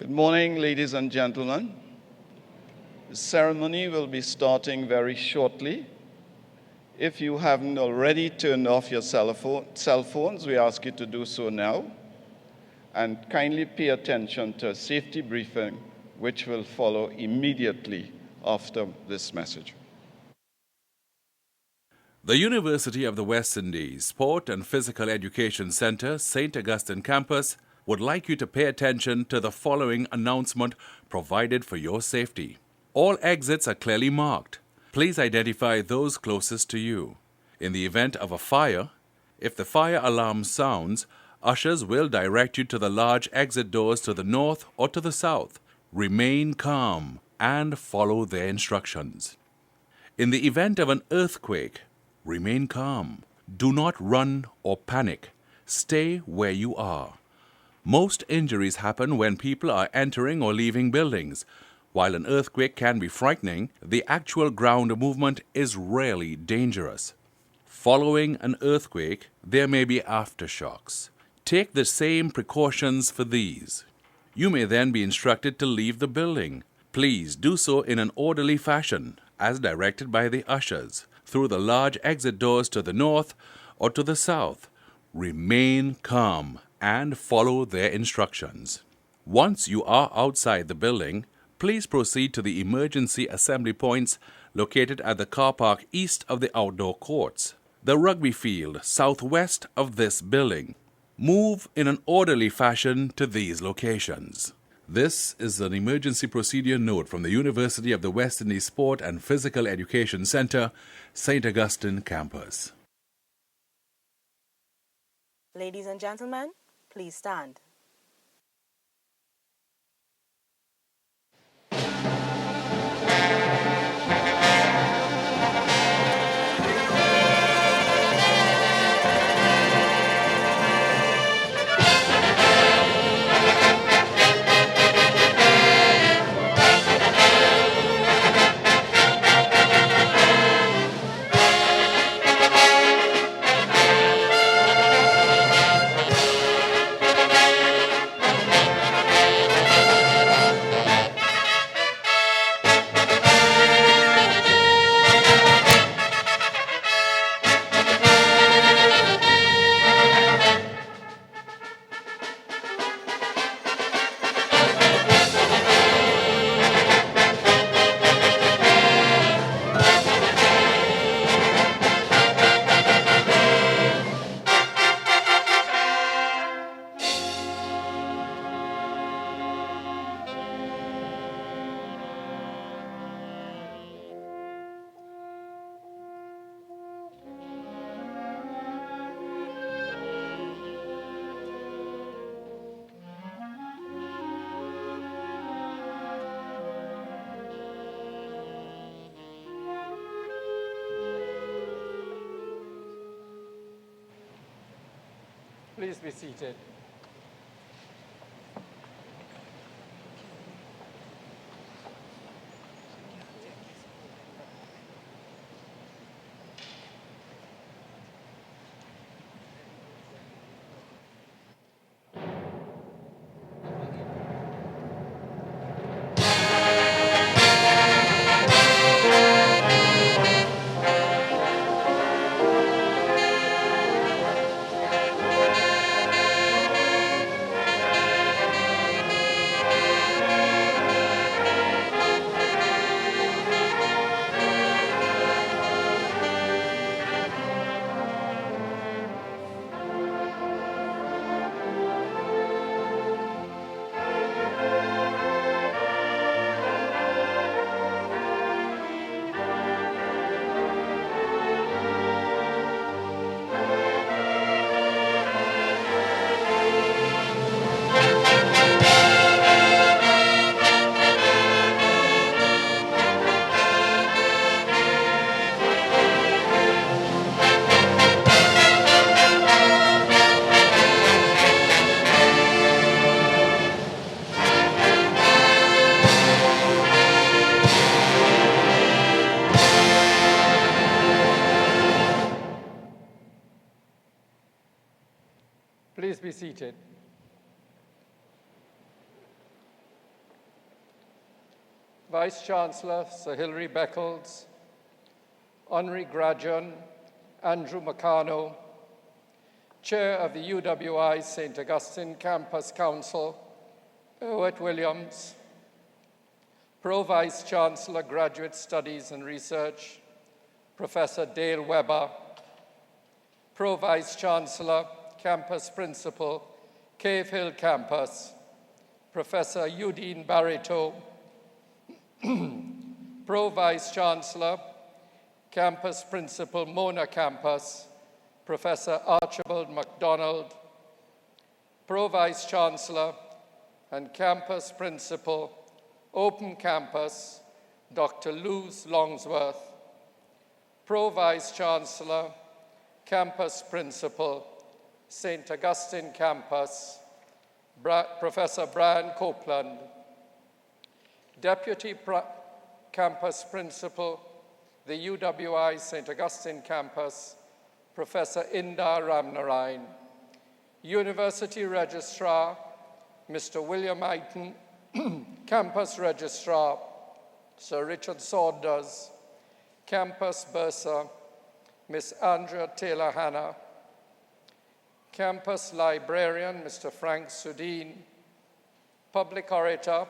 Good morning, ladies and gentlemen. The ceremony will be starting very shortly. If you haven't already turned off your cell phones, we ask you to do so now. And kindly pay attention to a safety briefing, which will follow immediately after this message. The University of the West Indies Sport and Physical Education Center, St Augustine campus, would like you to pay attention to the following announcement provided for your safety. All exits are clearly marked. Please identify those closest to you. In the event of a fire, if the fire alarm sounds, ushers will direct you to the large exit doors to the north or to the south. Remain calm and follow their instructions. In the event of an earthquake, remain calm. Do not run or panic. Stay where you are. Most injuries happen when people are entering or leaving buildings. While an earthquake can be frightening, the actual ground movement is rarely dangerous. Following an earthquake, there may be aftershocks. Take the same precautions for these. You may then be instructed to leave the building. Please do so in an orderly fashion, as directed by the ushers, through the large exit doors to the north or to the south. Remain calm and follow their instructions. Once you are outside the building, please proceed to the emergency assembly points located at the car park east of the outdoor courts, the rugby field southwest of this building. Move in an orderly fashion to these locations. This is an emergency procedure note from the University of the West Indies Sport and Physical Education Center, St Augustine campus. Ladies and gentlemen, please stand. Please be seated. Please be seated. Vice-Chancellor Sir Hilary Beckles, Honorary Graduate Andrew Meccano, Chair of the UWI St Augustine Campus Council, Owett Williams, Pro Vice-Chancellor Graduate Studies and Research, Professor Dale Weber, Pro Vice-Chancellor, Campus Principal, Cave Hill Campus, Professor Udine Barito, Pro Vice-Chancellor, Campus Principal, Mona Campus, Professor Archibald MacDonald, Pro Vice-Chancellor and Campus Principal, Open Campus, Dr. Luz Longsworth, Pro Vice-Chancellor, Campus Principal, St. Augustine Campus, Professor Brian Copeland, Deputy Campus Principal, the UWI St. Augustine Campus, Professor Inda Ramnarayan, University Registrar, Mr. William Eiton, Campus Registrar, Sir Richard Saunders, Campus Bursar, Miss Andrea Taylor-Hanna, Campus Librarian, Mr. Frank Sudin, Public Orator,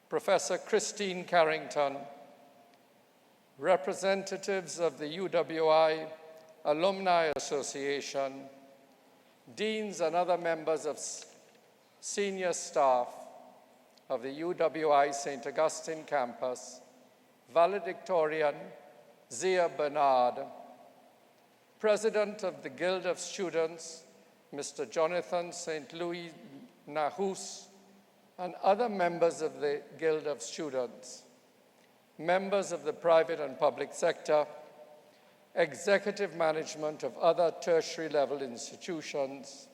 Professor Christine Carrington, representatives of the UWI Alumni Association, deans and other members of senior staff of the UWI St. Augustine campus, valedictorian Zia Bernard, President of the Guild of Students, Mr. Jonathan St. Louis Nahus, and other members of the Guild of Students, members of the private and public sector, executive management of other tertiary level institutions,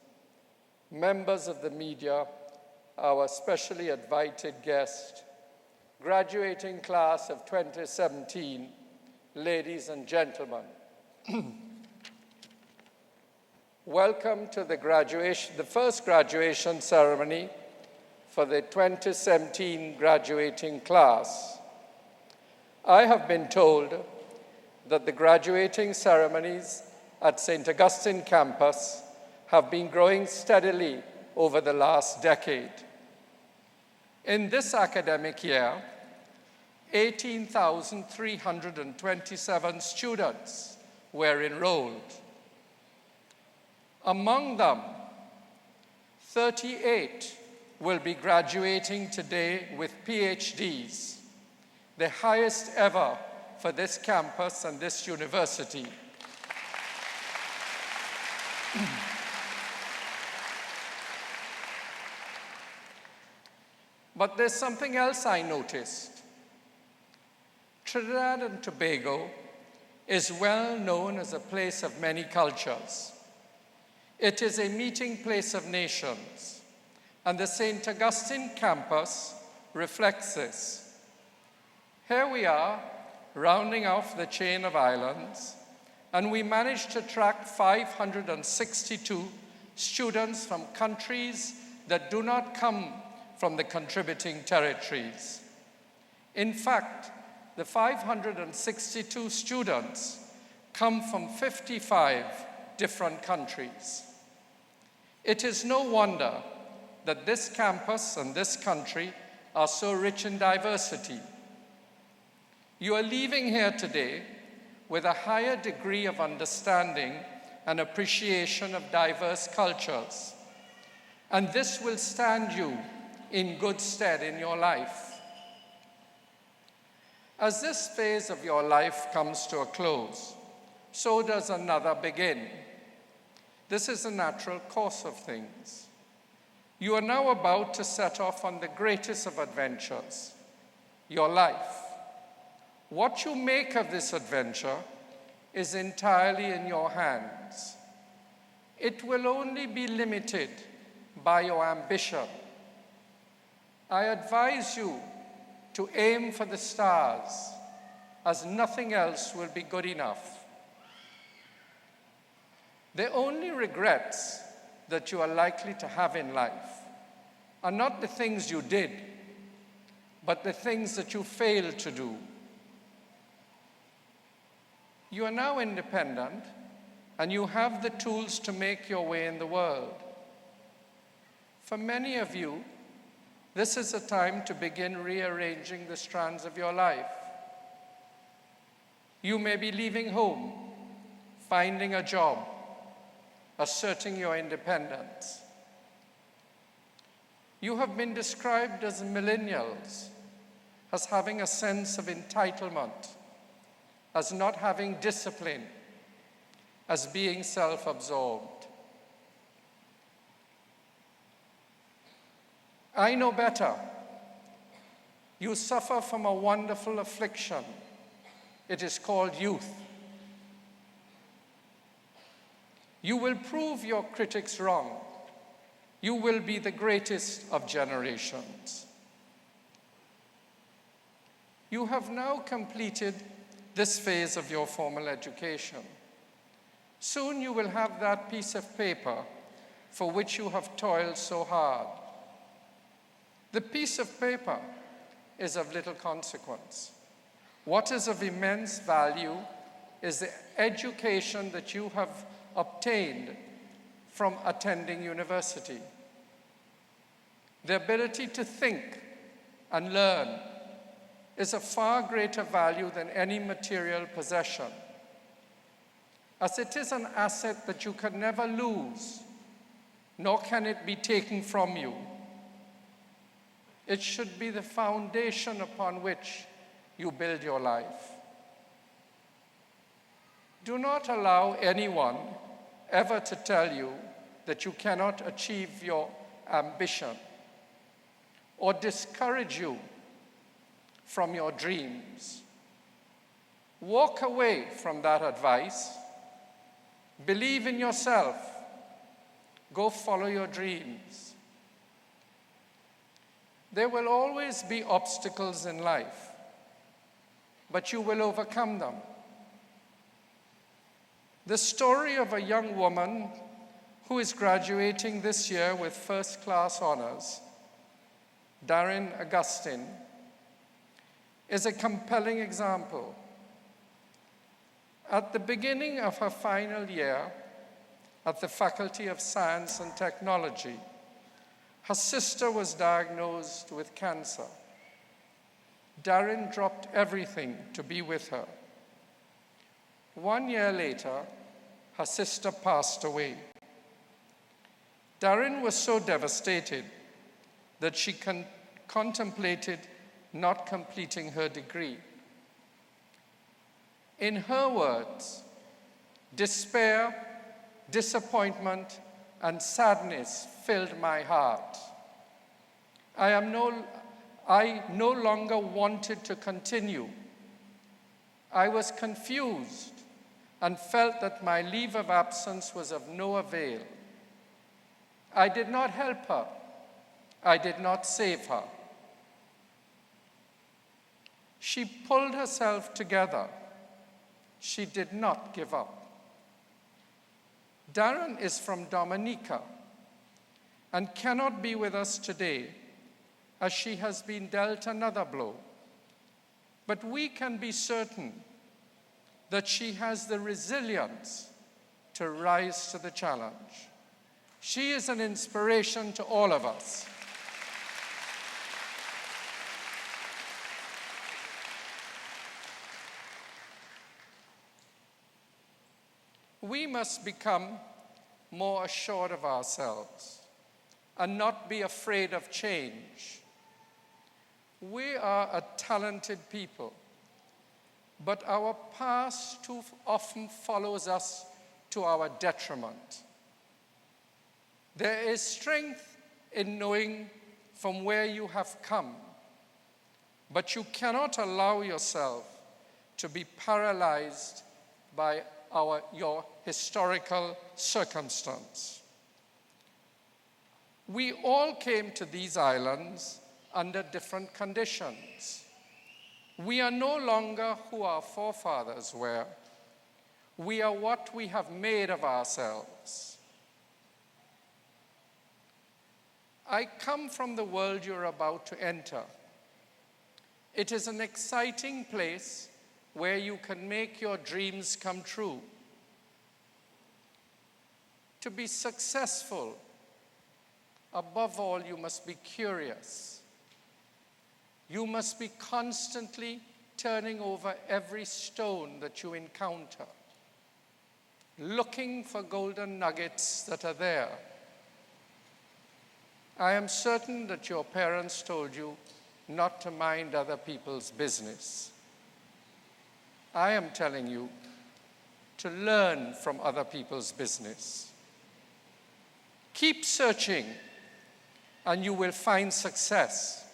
members of the media, our specially invited guest, graduating class of 2017, ladies and gentlemen. Welcome to the first graduation ceremony for the 2017 graduating class. I have been told that the graduating ceremonies at St. Augustine campus have been growing steadily over the last decade. In this academic year, 18,327 students were enrolled. Among them, 38 will be graduating today with PhDs, the highest ever for this campus and this university. But there's something else I noticed. Trinidad and Tobago is well known as a place of many cultures. It is a meeting place of nations, and the St. Augustine campus reflects this. Here we are, rounding off the chain of islands, and we managed to attract 562 students from countries that do not come from the contributing territories. In fact, the 562 students come from 55 different countries. It is no wonder that this campus and this country are so rich in diversity. You are leaving here today with a higher degree of understanding and appreciation of diverse cultures, and this will stand you in good stead in your life. As this phase of your life comes to a close, so does another begin. This is the natural course of things. You are now about to set off on the greatest of adventures, your life. What you make of this adventure is entirely in your hands. It will only be limited by your ambition. I advise you to aim for the stars, as nothing else will be good enough. The only regrets that you are likely to have in life are not the things you did, but the things that you failed to do. You are now independent, and you have the tools to make your way in the world. For many of you, this is a time to begin rearranging the strands of your life. You may be leaving home, finding a job, asserting your independence. You have been described as millennials, as having a sense of entitlement, as not having discipline, as being self-absorbed. I know better. You suffer from a wonderful affliction. It is called youth. You will prove your critics wrong. You will be the greatest of generations. You have now completed this phase of your formal education. Soon you will have that piece of paper for which you have toiled so hard. The piece of paper is of little consequence. What is of immense value is the education that you have obtained from attending university. The ability to think and learn is of far greater value than any material possession, as it is an asset that you can never lose, nor can it be taken from you. It should be the foundation upon which you build your life. Do not allow anyone ever to tell you that you cannot achieve your ambition or discourage you from your dreams. Walk away from that advice. Believe in yourself. Go follow your dreams. There will always be obstacles in life, but you will overcome them. The story of a young woman who is graduating this year with first-class honors, St Augustine, is a compelling example. At the beginning of her final year at the Faculty of Science and Technology, her sister was diagnosed with cancer. Darren dropped everything to be with her. 1 year later, her sister passed away. Darren was so devastated that she contemplated not completing her degree. In her words, despair, disappointment, and sadness filled my heart. I no longer wanted to continue. I was confused and felt that my leave of absence was of no avail. I did not help her. I did not save her. She pulled herself together. She did not give up. Darren is from Dominica and cannot be with us today as she has been dealt another blow. But we can be certain that she has the resilience to rise to the challenge. She is an inspiration to all of us. We must become more assured of ourselves and not be afraid of change. We are a talented people, but our past too often follows us to our detriment. There is strength in knowing from where you have come, but you cannot allow yourself to be paralyzed by your historical circumstance. We all came to these islands under different conditions. We are no longer who our forefathers were. We are what we have made of ourselves. I come from the world you're about to enter. It is an exciting place where you can make your dreams come true. To be successful, above all, you must be curious. You must be constantly turning over every stone that you encounter, looking for golden nuggets that are there. I am certain that your parents told you not to mind other people's business. I am telling you to learn from other people's business. Keep searching, and you will find success.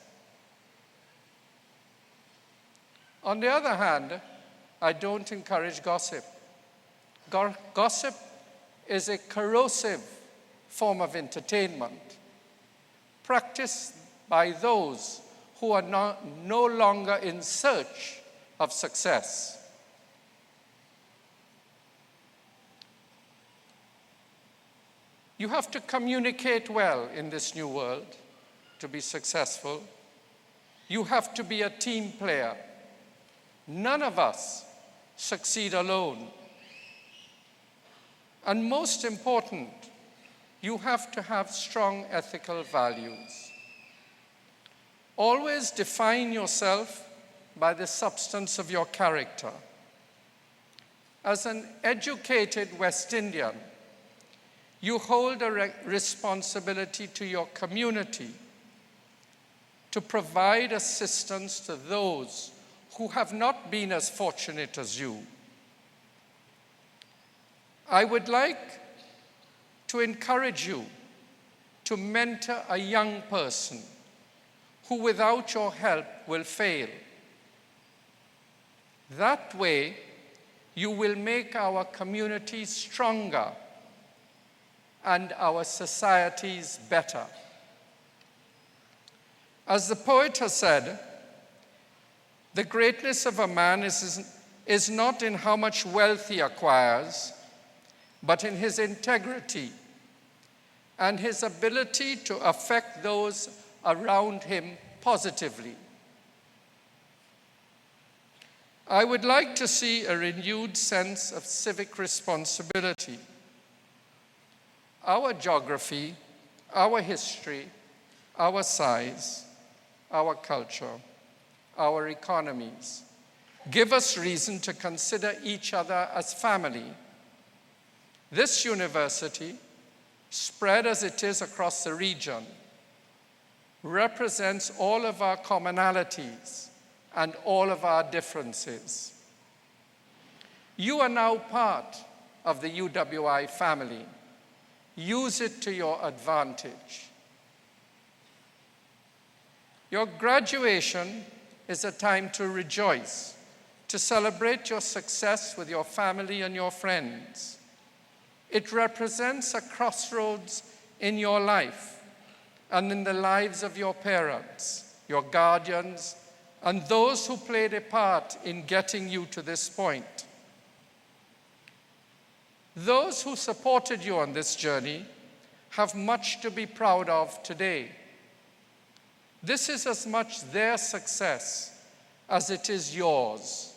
On the other hand, I don't encourage gossip. Gossip is a corrosive form of entertainment practiced by those who are no longer in search of success. You have to communicate well in this new world to be successful. You have to be a team player. None of us succeed alone. And most important, you have to have strong ethical values. Always define yourself by the substance of your character. As an educated West Indian, you hold a responsibility to your community to provide assistance to those who have not been as fortunate as you. I would like to encourage you to mentor a young person who without your help will fail. That way, you will make our communities stronger and our societies better. As the poet has said, the greatness of a man is not in how much wealth he acquires, but in his integrity and his ability to affect those around him positively. I would like to see a renewed sense of civic responsibility. Our geography, our history, our size, our culture, our economies give us reason to consider each other as family. This university, spread as it is across the region, represents all of our commonalities and all of our differences. You are now part of the UWI family. Use it to your advantage. Your graduation is a time to rejoice, to celebrate your success with your family and your friends. It represents a crossroads in your life and in the lives of your parents, your guardians, and those who played a part in getting you to this point. Those who supported you on this journey have much to be proud of today. This is as much their success as it is yours.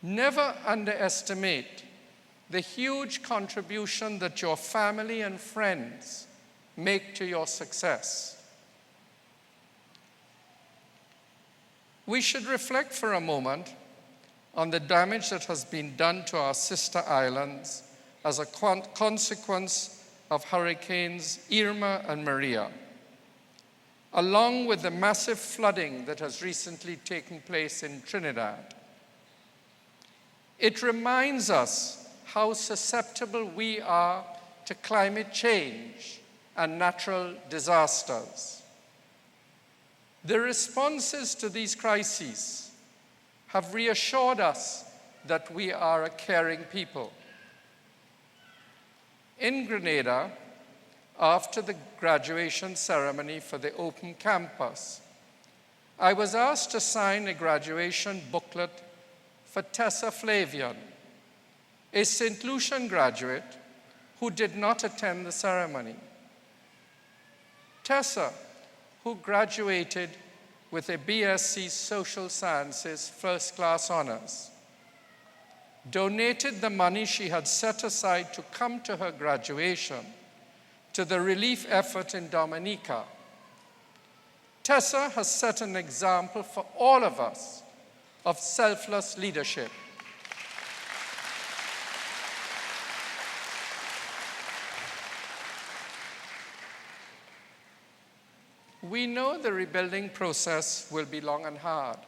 Never underestimate the huge contribution that your family and friends make to your success. We should reflect for a moment on the damage that has been done to our sister islands as a consequence of hurricanes Irma and Maria, along with the massive flooding that has recently taken place in Trinidad. It reminds us how susceptible we are to climate change and natural disasters. The responses to these crises have reassured us that we are a caring people. In Grenada, after the graduation ceremony for the open campus, I was asked to sign a graduation booklet for Tessa Flavian, a St. Lucian graduate who did not attend the ceremony. Tessa, who graduated with a BSc Social Sciences first-class honors, donated the money she had set aside to come to her graduation to the relief effort in Dominica. Tessa has set an example for all of us of selfless leadership. We know the rebuilding process will be long and hard,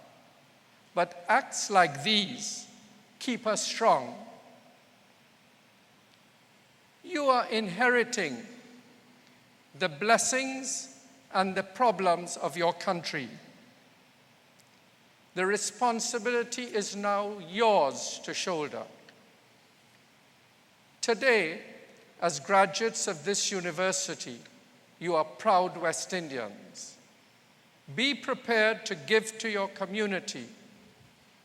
but acts like these keep us strong. You are inheriting the blessings and the problems of your country. The responsibility is now yours to shoulder. Today, as graduates of this university, you are proud West Indians. Be prepared to give to your community,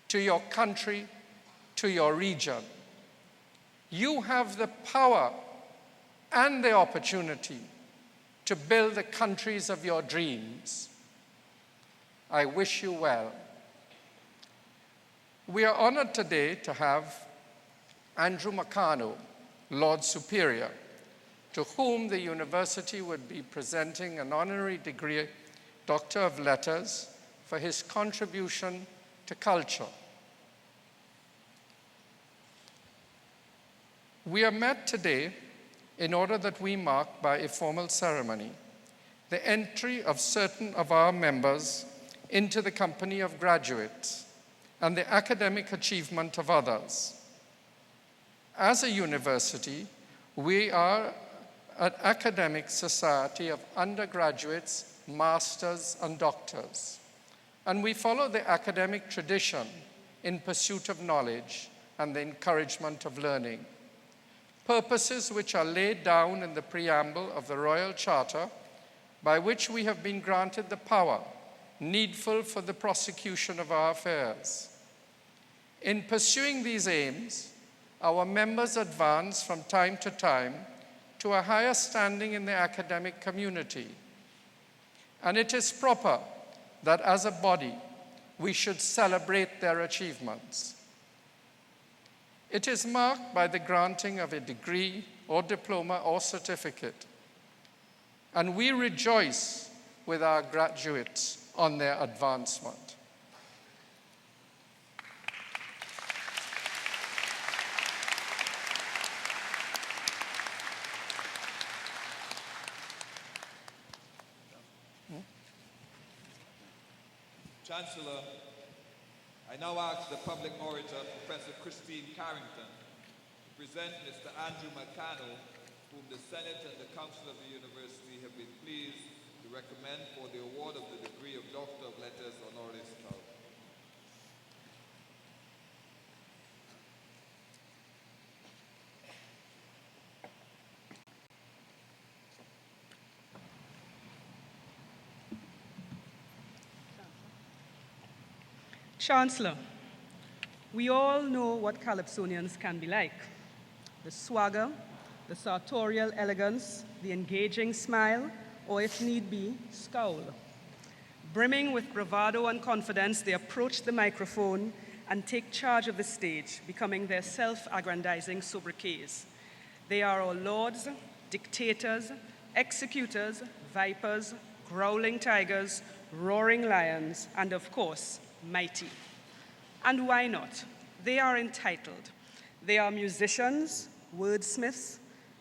to your country, to your region. You have the power and the opportunity to build the countries of your dreams. I wish you well. We are honored today to have Andrew Makano, Lord Superior, to whom the university would be presenting an honorary degree, Doctor of Letters, for his contribution to culture. We are met today in order that we mark by a formal ceremony the entry of certain of our members into the company of graduates and the academic achievement of others. As a university, we are an academic society of undergraduates, masters, and doctors, and we follow the academic tradition in pursuit of knowledge and the encouragement of learning, purposes which are laid down in the preamble of the Royal Charter, by which we have been granted the power needful for the prosecution of our affairs. In pursuing these aims, our members advance from time to time to a higher standing in the academic community, and it is proper that as a body we should celebrate their achievements. It is marked by the granting of a degree or diploma or certificate, and we rejoice with our graduates on their advancement. Chancellor, I now ask the public orator, Professor Christine Carrington, to present Mr. Andrew Makano, whom the Senate and the Council of the University have been pleased to recommend for the award of the degree of Doctor of Letters honoris causa. Chancellor, we all know what Calypsonians can be like. The swagger, the sartorial elegance, the engaging smile, or if need be, scowl. Brimming with bravado and confidence, they approach the microphone and take charge of the stage, becoming their self-aggrandizing sobriquets. They are our lords, dictators, executors, vipers, growling tigers, roaring lions, and of course, mighty. And why not? They are entitled. They are musicians, wordsmiths,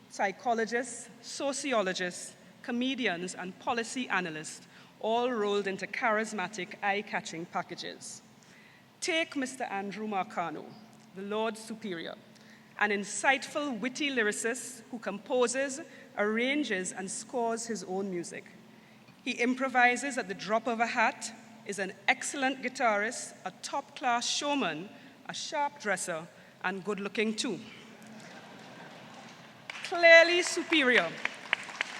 psychologists, sociologists, comedians, and policy analysts, all rolled into charismatic, eye-catching packages. Take Mr. Andrew Marcano, the Lord Superior, an insightful, witty lyricist who composes, arranges, and scores his own music. He improvises at the drop of a hat, is an excellent guitarist, a top-class showman, a sharp dresser, and good-looking too. Clearly superior,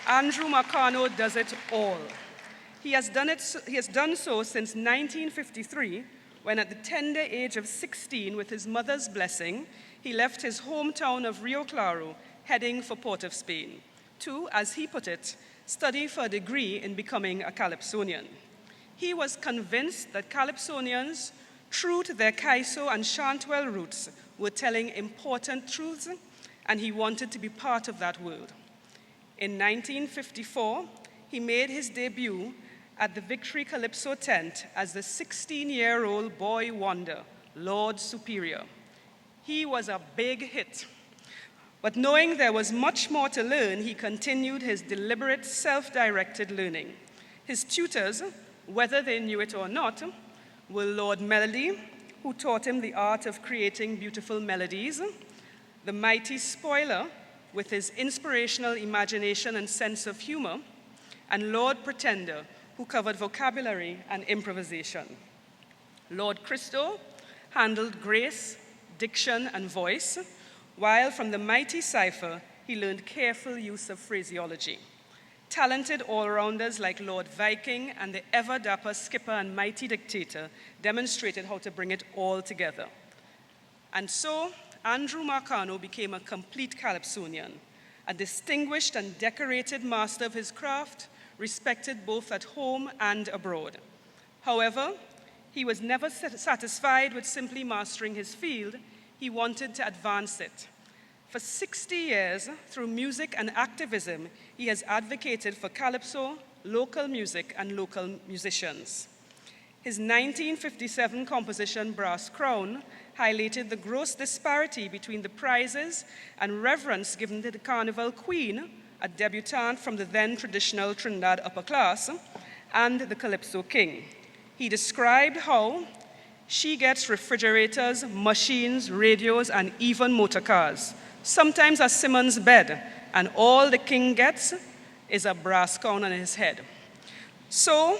Andrew Marcano does it all. He has done so since 1953, when at the tender age of 16, with his mother's blessing, he left his hometown of Rio Claro, heading for Port of Spain, to, as he put it, study for a degree in becoming a Calypsonian. He was convinced that Calypsonians, true to their Kaiso and Chantwell roots, were telling important truths, and he wanted to be part of that world. In 1954, he made his debut at the Victory Calypso tent as the 16-year-old boy wonder, Lord Superior. He was a big hit. But knowing there was much more to learn, he continued his deliberate, self-directed learning. His tutors, whether they knew it or not, were Lord Melody, who taught him the art of creating beautiful melodies, the mighty Spoiler, with his inspirational imagination and sense of humor, and Lord Pretender, who covered vocabulary and improvisation. Lord Christo handled grace, diction, and voice, while from the mighty cipher, he learned careful use of phraseology. Talented all-rounders like Lord Viking and the ever-dapper skipper and mighty dictator demonstrated how to bring it all together. And so, Andrew Marcano became a complete Calypsonian, a distinguished and decorated master of his craft, respected both at home and abroad. However, he was never satisfied with simply mastering his field. He wanted to advance it. For 60 years, through music and activism, he has advocated for calypso, local music, and local musicians. His 1957 composition, Brass Crown, highlighted the gross disparity between the prizes and reverence given to the Carnival Queen, a debutante from the then traditional Trinidad upper class, and the Calypso King. He described how she gets refrigerators, machines, radios, and even motor cars, sometimes a Simmons bed, and all the king gets is a brass crown on his head. So,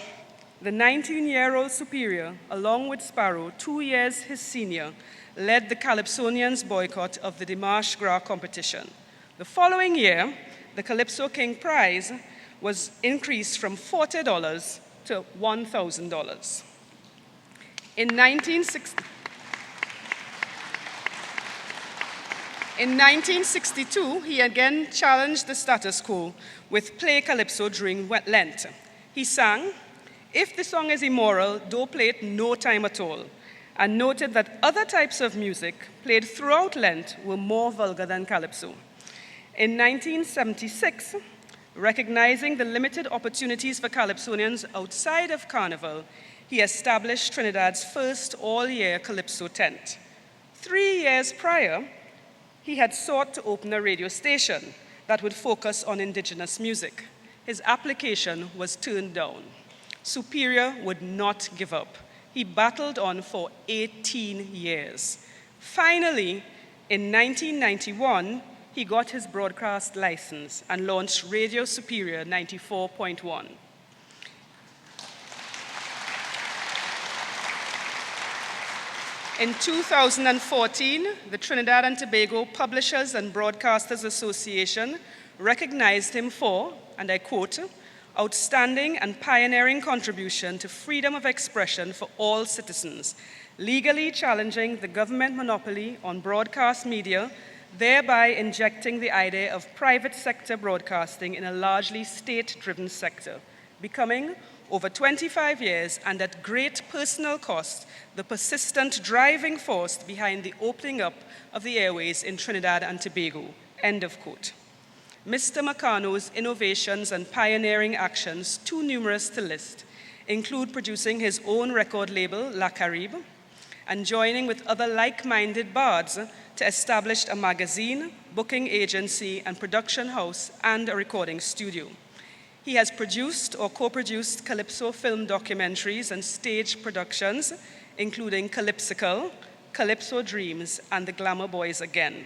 the 19-year-old Superior, along with Sparrow, 2 years his senior, led the Calypsonians' boycott of the Dimanche Gras competition. The following year, the Calypso King prize was increased from $40 to $1,000. In 1962, he again challenged the status quo with Play Calypso during Lent. He sang, "If the song is immoral, don't play it no time at all," and noted that other types of music played throughout Lent were more vulgar than Calypso. In 1976, recognizing the limited opportunities for Calypsonians outside of Carnival, he established Trinidad's first all-year Calypso tent. 3 years prior, he had sought to open a radio station that would focus on indigenous music. His application was turned down. Superior would not give up. He battled on for 18 years. Finally, in 1991, he got his broadcast license and launched Radio Superior 94.1. In 2014, the Trinidad and Tobago Publishers and Broadcasters Association recognized him for, and I quote, "outstanding and pioneering contribution to freedom of expression for all citizens, legally challenging the government monopoly on broadcast media, thereby injecting the idea of private sector broadcasting in a largely state-driven sector, becoming, over 25 years and at great personal cost, the persistent driving force behind the opening up of the airways in Trinidad and Tobago. End of quote. Mr. Makano's innovations and pioneering actions, too numerous to list, include producing his own record label, La Caribe, and joining with other like-minded bards to establish a magazine, booking agency, and production house and a recording studio. He has produced or co-produced Calypso film documentaries and stage productions, including Calypsical, Calypso Dreams, and The Glamour Boys Again.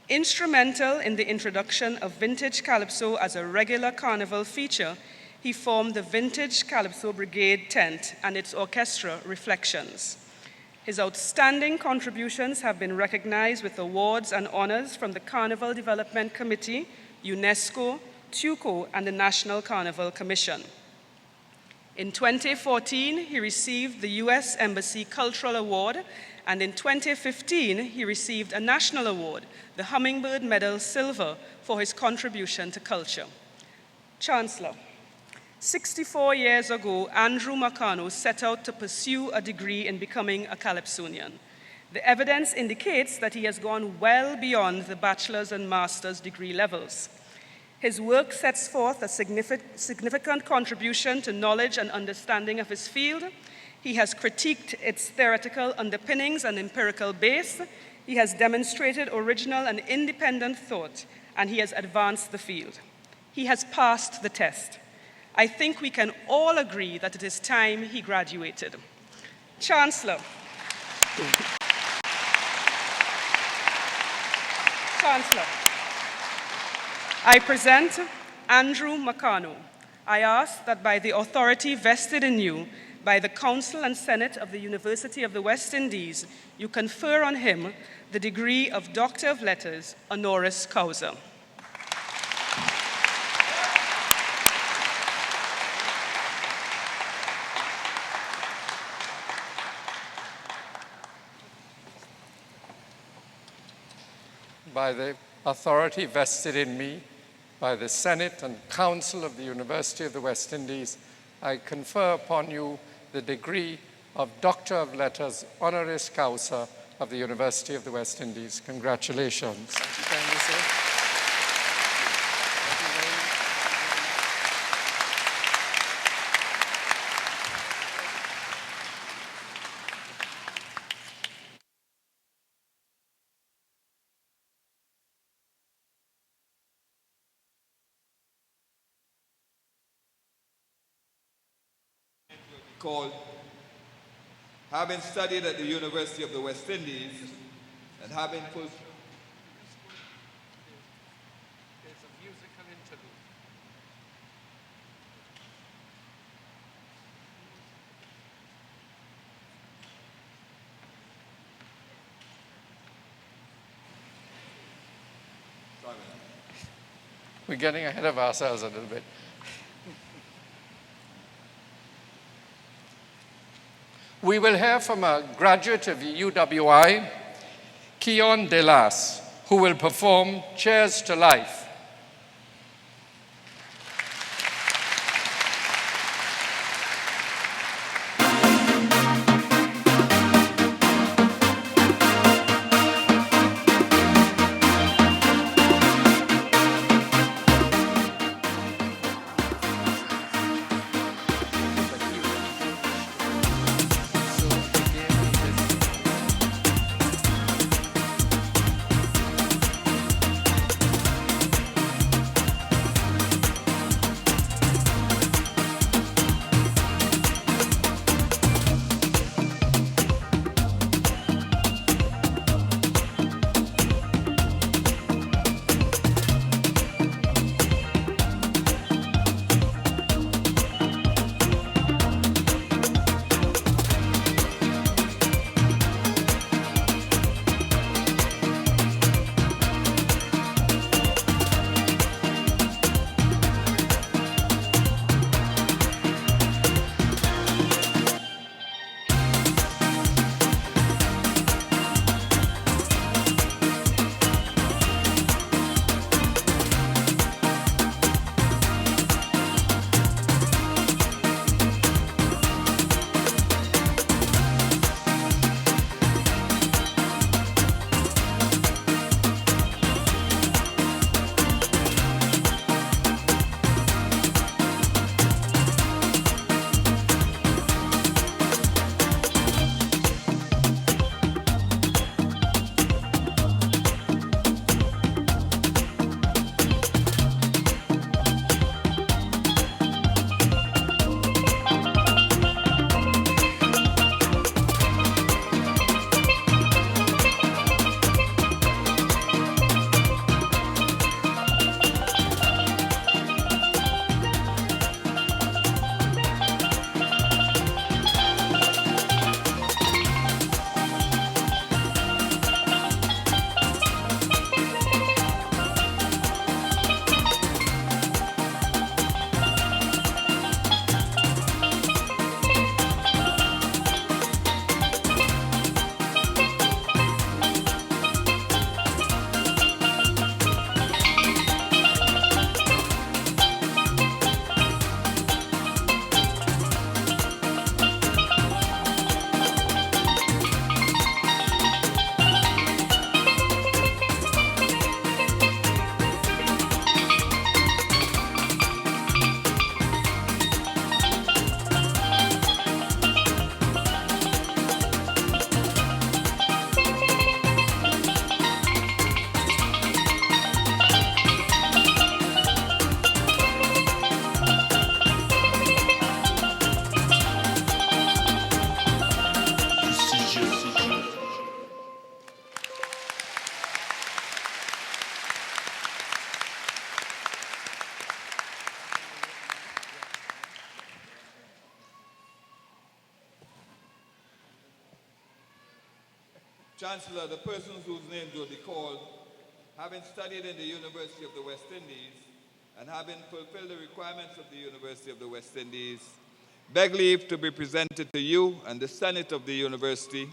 Instrumental in the introduction of vintage Calypso as a regular carnival feature, he formed the Vintage Calypso Brigade tent and its orchestra, Reflections. His outstanding contributions have been recognized with awards and honors from the Carnival Development Committee, UNESCO, TUCO, and the National Carnival Commission. In 2014, he received the U.S. Embassy Cultural Award, and in 2015, he received a national award, the Hummingbird Medal Silver, for his contribution to culture. Chancellor, 64 years ago, Andrew Makano set out to pursue a degree in becoming a Calypsonian. The evidence indicates that he has gone well beyond the bachelor's and master's degree levels. His work sets forth a significant contribution to knowledge and understanding of his field. He has critiqued its theoretical underpinnings and empirical base. He has demonstrated original and independent thought, and he has advanced the field. He has passed the test. I think we can all agree that it is time he graduated. Chancellor. Chancellor. I present Andrew Makano. I ask that by the authority vested in you by the Council and Senate of the University of the West Indies, you confer on him the degree of Doctor of Letters, honoris causa. By the authority vested in me by the Senate and Council of the University of the West Indies, I confer upon you the degree of Doctor of Letters, honoris causa of the University of the West Indies. Congratulations. Thank you, sir. Called Having Studied at the University of the West Indies and having There's a musical interlude. We're getting ahead of ourselves a little bit. We will hear from a graduate of UWI, Keon Delas, who will perform Cheers to Life. Chancellor, the persons whose names will be called, having studied in the University of the West Indies and having fulfilled the requirements of the University of the West Indies, beg leave to be presented to you and the Senate of the University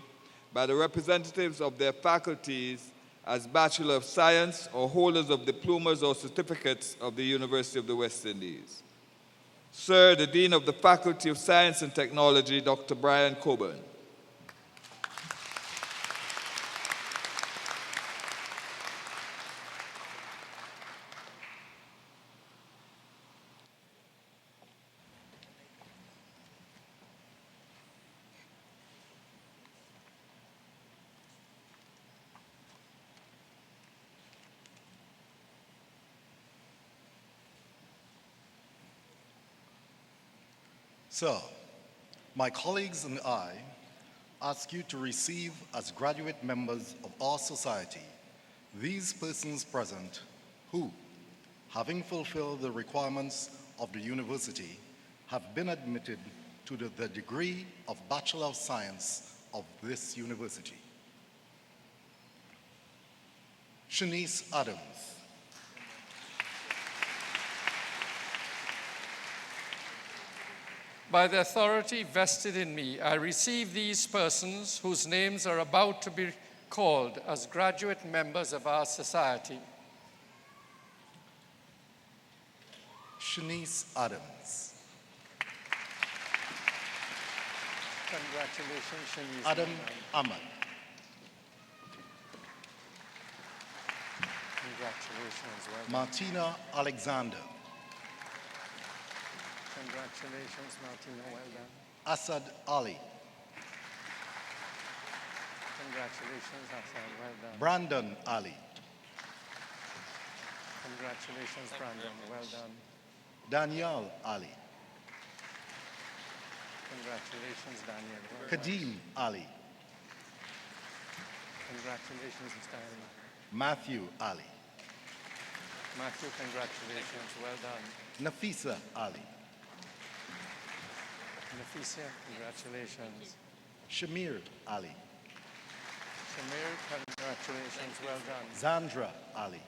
by the representatives of their faculties as Bachelor of Science or holders of diplomas or certificates of the University of the West Indies. Sir, the Dean of the Faculty of Science and Technology, Dr. Brian Coburn. Sir, my colleagues and I ask you to receive as graduate members of our society these persons present who, having fulfilled the requirements of the university, have been admitted to the degree of Bachelor of Science of this university. Shanice Adams. By the authority vested in me, I receive these persons whose names are about to be called as graduate members of our society. Shanice Adams. Congratulations, Shanice. Adam Ahmad. Congratulations. Well done. Martina Alexander. Congratulations, Martina. Well done. Asad Ali. Congratulations, Hassan. Well done. Brandon Ali. Congratulations, Brandon. Well done. Danielle Ali. Congratulations, Daniel. Well done. Kadeem Ali. Congratulations, Daniel. Matthew Ali. Matthew, congratulations. Well done. Nafisa Ali. Nafisa, congratulations. Shamir Ali. Shamir, congratulations. Well done. Zandra Ali.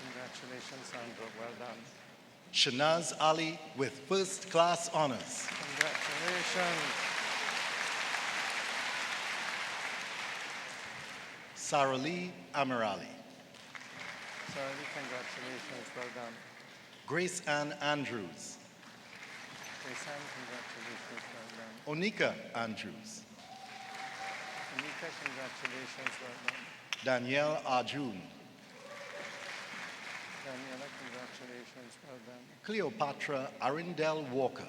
Congratulations, Sandra. Well done. Shanaz Ali with first class honors. Congratulations. Sarah Lee Amirali. Sorry, congratulations. Well done. Grace Ann Andrews. Jason, congratulations. Well done. Onika Andrews. Anika, congratulations. Well done. Danielle Arjun. Daniela, congratulations. Well done. Cleopatra Arindel Walker.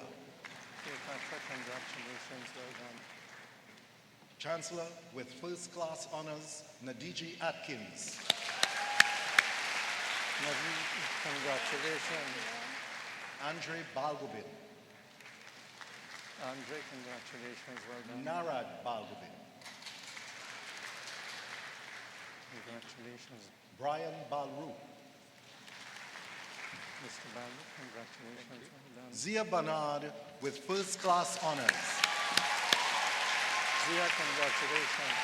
Cleopatra, congratulations. Well done. Chancellor with first class honors, Nadiji Atkins. Naveed, congratulations. Andre Balgobin. Andre, congratulations. Well done. Narad Balgobin. Congratulations. Brian Balru. Mr. Balu, congratulations. Well done. Zia Bernard with first class honors. Zia, congratulations.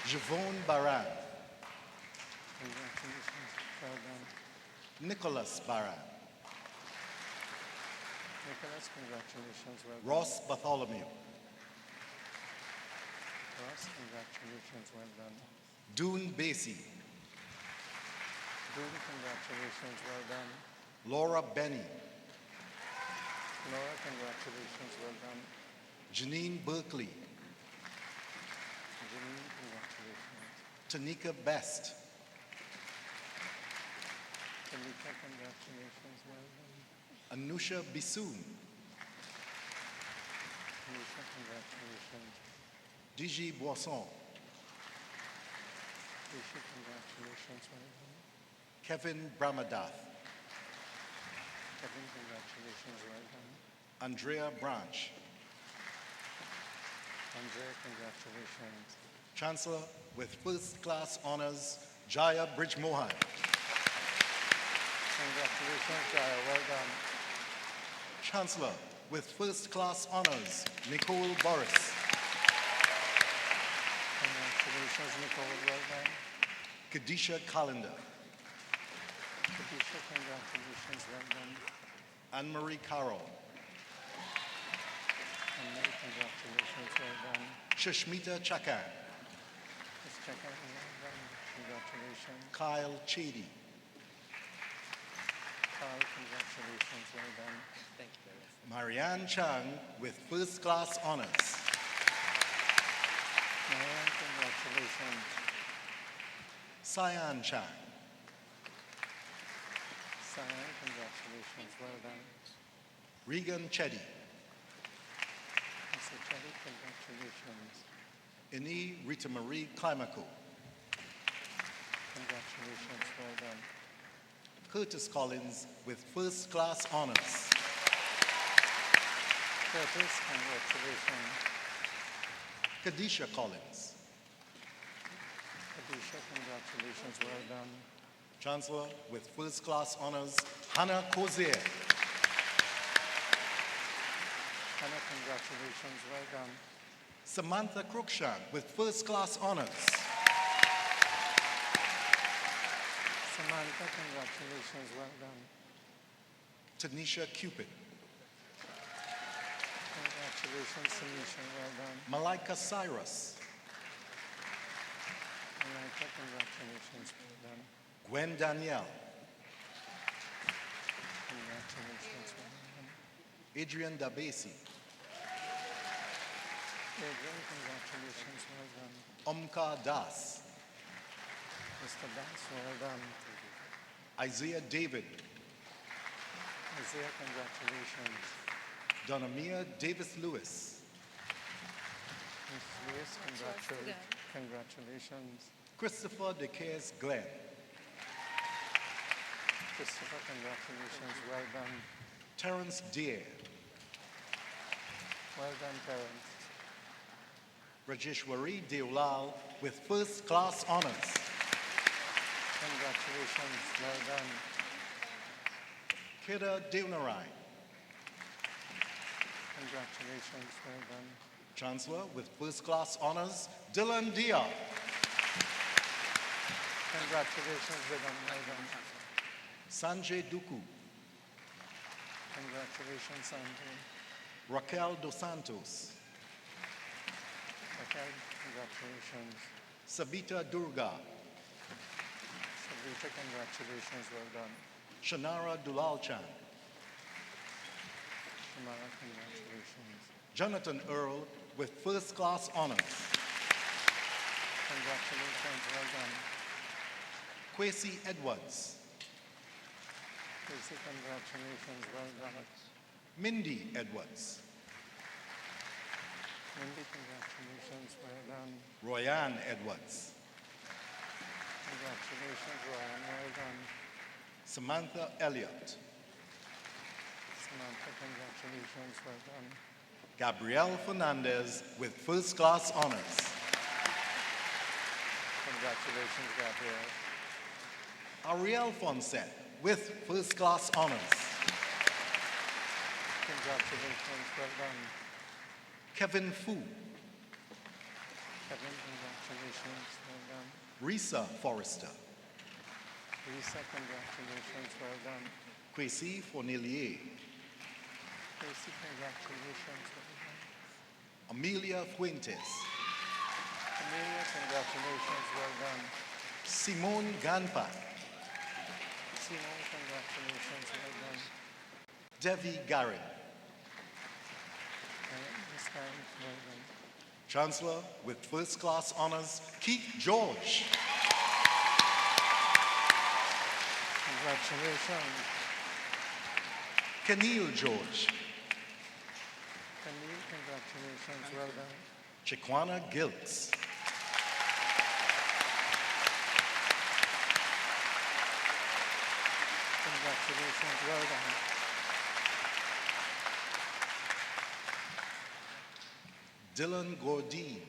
Javon Baran. Congratulations. Well done. Nicholas Baran. Nicholas, congratulations. Well done. Ross Bartholomew. Ross, congratulations. Well done. Dune Basie. Dune, congratulations. Well done. Laura Benny. Laura, congratulations. Well done. Janine Berkeley. Janine, congratulations. Tanika Best. Tanika, congratulations. Well done. Anusha Bisoon. Tanika, congratulations. Digi Boisson. Rishi, congratulations. Well done. Kevin Bramadath. Kevin, congratulations. Well done. Andrea Branch. Andrea, congratulations. Chancellor with first class honors, Jaya Bridge Mohan. Congratulations, Jaya. Well done. Chancellor with first class honors, Nicole Boris. Congratulations, Nicole. Well done. Kadisha Calendar, Kadisha, congratulations. Well done. Anne-Marie Carroll, And Mary, congratulations. Well done. Shashmita Chakan, Let's check out. Well done. Congratulations. Kyle Chady, Carl, congratulations. Well done. Thank you. Marianne Chang with first class honors, Marianne, congratulations. Cyan Chang, Cyan, congratulations. Well done. Regan Chetty, Mr. Chetty, congratulations. Ini Rita Marie Climaco, Congratulations. Well done. Curtis Collins with first class honors, Curtis, congratulations. Kadisha Collins, Kadisha, congratulations. Well done. Chancellor with first class honors, Hannah Cozier, Hannah, congratulations. Well done. Samantha Cruikshank with first class honors, Samantha, congratulations. Well done. Tanisha Cupid, Congratulations, Tanisha. Well done. Malika Cyrus, Malika, congratulations. Well done. Gwen Danielle, Congratulations. Well done. Adrian Dabesi, Adrian, congratulations. Well done. Omkar Das, Mr. Das, well done. Isaiah David, Isaiah, congratulations. Donamia Davis Lewis, Ms. Lewis, congratulations. Christopher DeCaires Glenn, Christopher, congratulations. Well done. Terrence Deere, Well done, parents. Rajeshwari Deolal with first class honors, Congratulations. Well done. Kira Devnarai, Congratulations. Well done. Chancellor with first class honors, Dylan Dia, Congratulations, Dylan. Well done. Sanjay Duku, Congratulations, Sanjay. Raquel Dos Santos, Raquel, congratulations. Sabita Durga, Sabrita, congratulations. Well done. Shanara Dulalchan, Shamara, congratulations. Jonathan Earl with first class honors, Congratulations. Well done. Kwesi Edwards, Casey, congratulations. Well done. Mindy Edwards, Mindy, congratulations. Well done. Royanne Edwards, Congratulations, Ryan. Well done. Samantha Elliott, Samantha, congratulations. Well done. Gabrielle Fernandez with first class honors, Congratulations, Gabrielle. Ariel Fonset with first class honors, Congratulations. Well done. Kevin Fu, Kevin, congratulations. Well done. Risa Forrester, Lisa, congratulations. Well done. Kwesi Fornelier, Casey, congratulations. Well done. Amelia Fuentes, Amelia, congratulations. Well done. Simone Ganpat, Simone, congratulations. Well done. Devi Garin, Miss Karen, well done. Chancellor with first class honors, Keith George, Congratulations. Keneal George, Camille, congratulations. Well done. Chiquana Gilks, Congratulations. Well done. Dylan Gordine,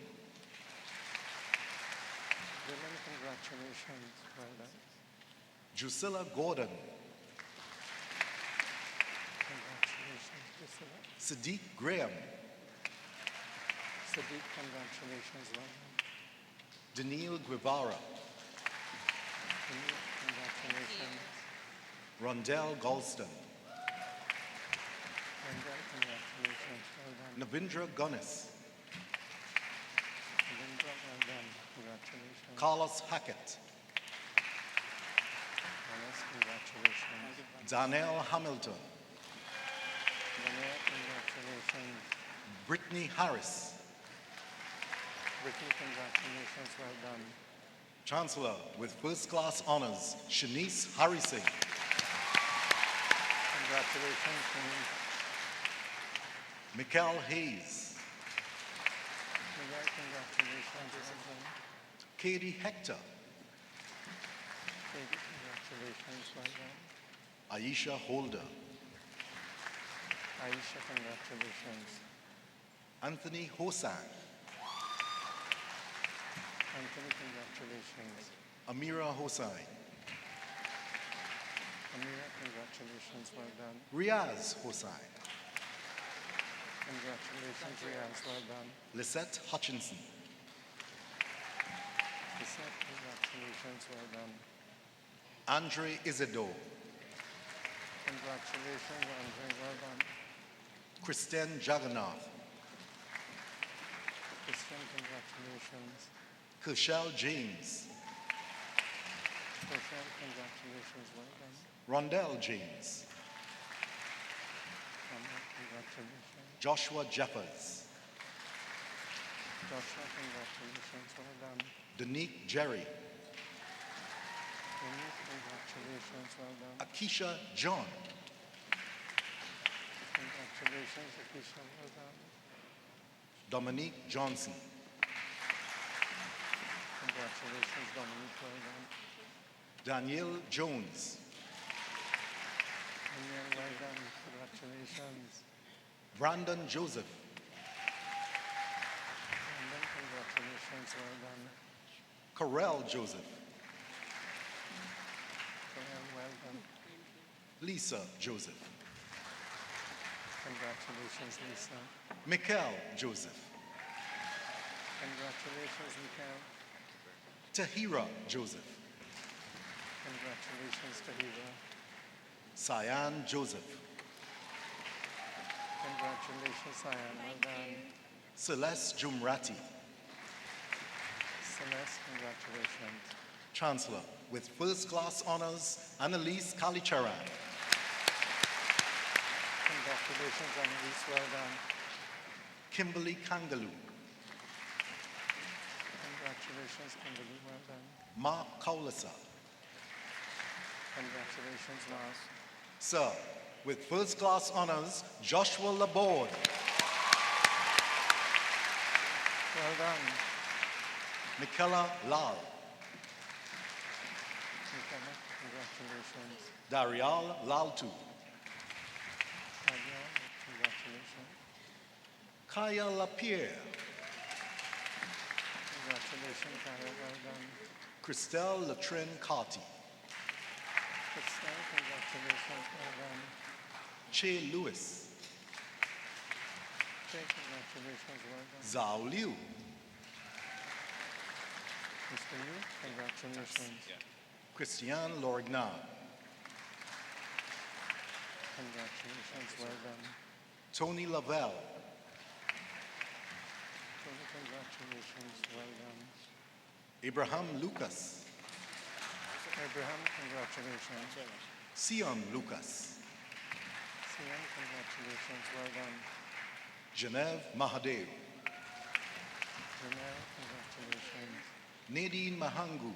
Dylan, congratulations. Well done. Drusilla Gordon, Congratulations, Priscilla. Sadiq Graham, Sadiq, congratulations. Well done. Daniil Guevara, Congratulations. Rondell Galston, Rondell, congratulations. Well done. Navindra Gunness, Ravindra, well done. Congratulations. Carlos Hackett, Alice, congratulations. Darnell Hamilton, Daniel, congratulations. Brittany Harris, Ricky, congratulations. Well done. Chancellor with first class honors, Shanice Harrising, Congratulations, Shanice. Mikkel Hayes, Miguel, congratulations. Well done. Katie Hector, Katie, congratulations. Well done. Aisha Holder, Aisha, congratulations. Anthony Hosang, Anthony, congratulations. Amira Hossain, Amira, congratulations. Well done. Riaz Hossain, Congratulations, Riaz. Well done. Lisette Hutchinson, Lisette, congratulations. Well done. Andre Isidore, Congratulations, Andre. Well done. Christian Jagannath, Christian, congratulations. Kershal James, Christian, congratulations. Well done. Rondell James, Rondell, congratulations. Joshua Jeffers, Joshua, congratulations. Well done. Danique Jerry, Denise, congratulations. Well done. Akisha John, Congratulations, Akisha. Well done. Dominique Johnson, Congratulations, Dominique. Well done. Danielle Jones, Daniel, well done. Congratulations. Brandon Joseph, Brandon, congratulations. Well done. Corel Joseph, Joel, well done. Lisa Joseph, Congratulations, Lisa. Mikkel Joseph, Congratulations, Mikhail. Tahira Joseph, Congratulations, Tahira. Cyan Joseph, Congratulations, Cyan. Well done. Celeste Jumrati, Celeste, congratulations. Chancellor with first class honors, Annalise Kalicharan, Congratulations, Annalise. Well done. Kimberly Kangaloo, Congratulations, Kimberly. Well done. Mark Kaulasa. Congratulations, Mark. Sir, with first class honors, Joshua Laborde, Well done. Michaela Lal, Michaela, congratulations. Darial Laltu, Daniel, congratulations. Kaya Lapierre, Congratulations, Kaya. Well done. Christelle Latrin Carty, Christelle, congratulations. Well done. Che Lewis, Jay, congratulations. Well done. Zhao Liu, Mr. Liu, congratulations. Christiane Lorignan, Congratulations. Well done. Tony Lavelle, Tony, congratulations. Well done. Abraham Lucas, Abraham, congratulations. Sion Lucas, Sian, congratulations. Well done. Genevieve Mahadev, Janelle, congratulations. Nadine Mahangu,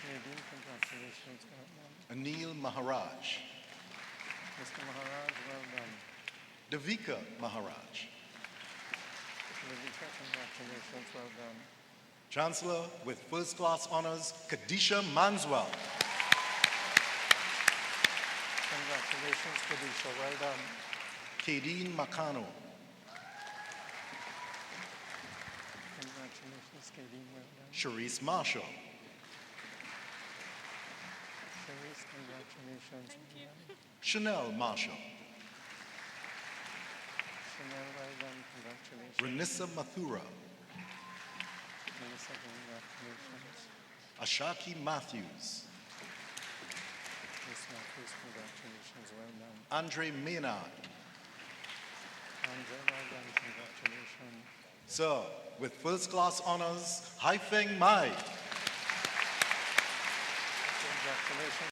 Nadine, congratulations. Well done. Anil Maharaj, Mr. Maharaj, well done. Devika Maharaj, Levika, congratulations. Well done. Chancellor with first class honors, Kadisha Manswell, Congratulations, Kadisha. Well done. Kadeen Makano, Congratulations, Kadeen. Well done. Sharice Marshall, Cherise, congratulations. Well done. Chanel Marshall, Chanel, well done. Congratulations. Renissa Mathura, Melissa, congratulations. Ashaki Matthews, Miss Matthews, congratulations, well done. Andre Maynard. Andre, well done, congratulations. Sir, with first class honors, Hai Feng Mai. Congratulations.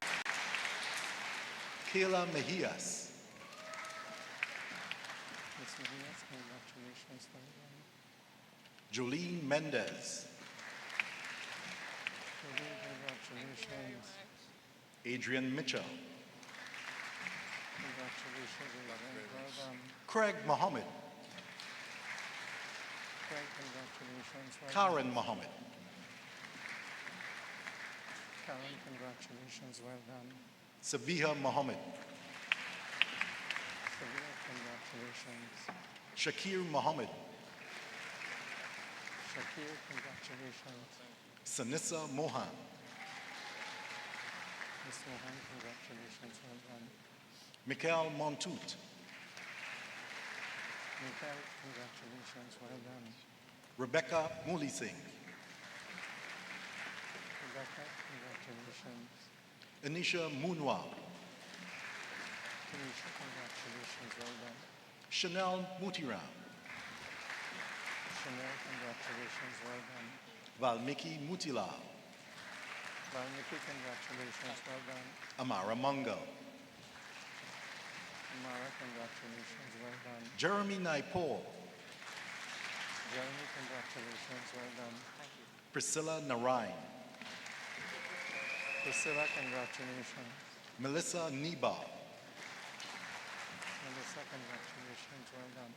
Kayla Mejias, Miss Mejias, congratulations, well done. Jolene Mendez, Jolene, congratulations. Adrian Mitchell, Congratulations, Adrian, well done. Craig Mohammed, Craig, congratulations, well done. Karen Mohammed, Karen, congratulations, well done. Sabiha Mohammed, Sabina, congratulations. Shakir Mohammed, Shakir, congratulations. Sanissa Mohan, Miss Mohan, congratulations, well done. Mikhail Montout, Mikhail, congratulations, well done. Rebecca Mulising, Rebecca, congratulations. Anisha Munwa, Tanisha, congratulations, well done. Chanel Mutiram, Chanel, congratulations, well done. Valmiki Mutila, Valmiki, congratulations, well done. Amara Mungo, Amara, congratulations, well done. Jeremy Naipaul, Jeremy, congratulations, well done. Priscilla Narain, Priscilla, congratulations. Melissa Niba, Melissa, congratulations, well done.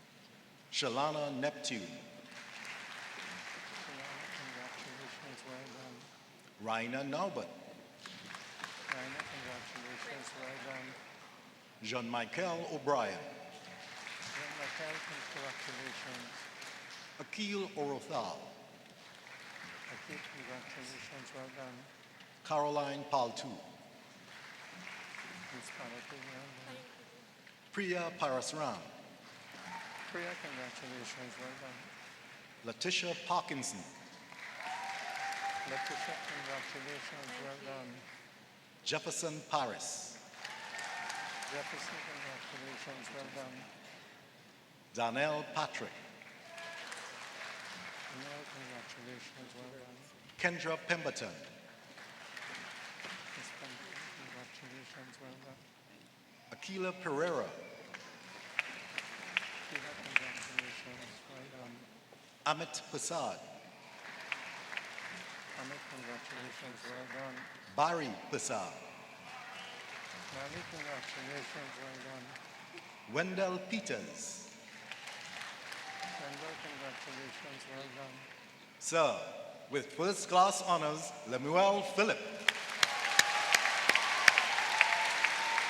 Shalana Neptune, Solana, congratulations, well done. Raina Naubert, Raina, congratulations, well done. Jean-Michael O'Brien, John Michael, congratulations. Akil Orothal, Akil, congratulations, well done. Caroline Paltu, Miss Palatu, well done. Priya Parasram, Priya, congratulations, well done. Letitia Parkinson, Letitia, congratulations, well done. Jefferson Paris, Jefferson, congratulations, well done. Danielle Patrick, Noel, congratulations, well done. Kendra Pemberton, Miss Pemberton, congratulations, well done. Akila Pereira, Sheila, congratulations, well done. Amit Prasad, Amit, congratulations, well done. Barry Prasad, Mary, congratulations, well done. Wendell Peters. Wendell, congratulations, well done. Sir, with first class honors, Lemuel Philip,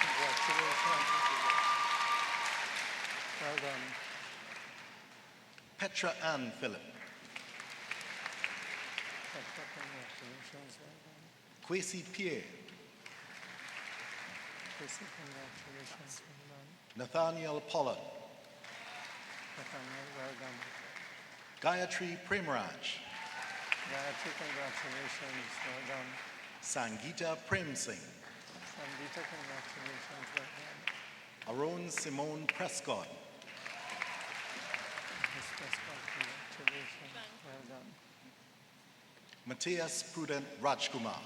Congratulations. Well done. Petra Ann Philip, Petra, congratulations, well done. Kwesi Pierre, Chrissy, congratulations, well done. Nathaniel Pollard, Nathaniel, well done. Gayatri Premraj, Gayatri, congratulations, well done. Sangeeta Prem Singh, Sandita, congratulations, well done. Arun Simone Prescott, Miss Prescott, congratulations, well done. Matthias Prudent Rajkumar,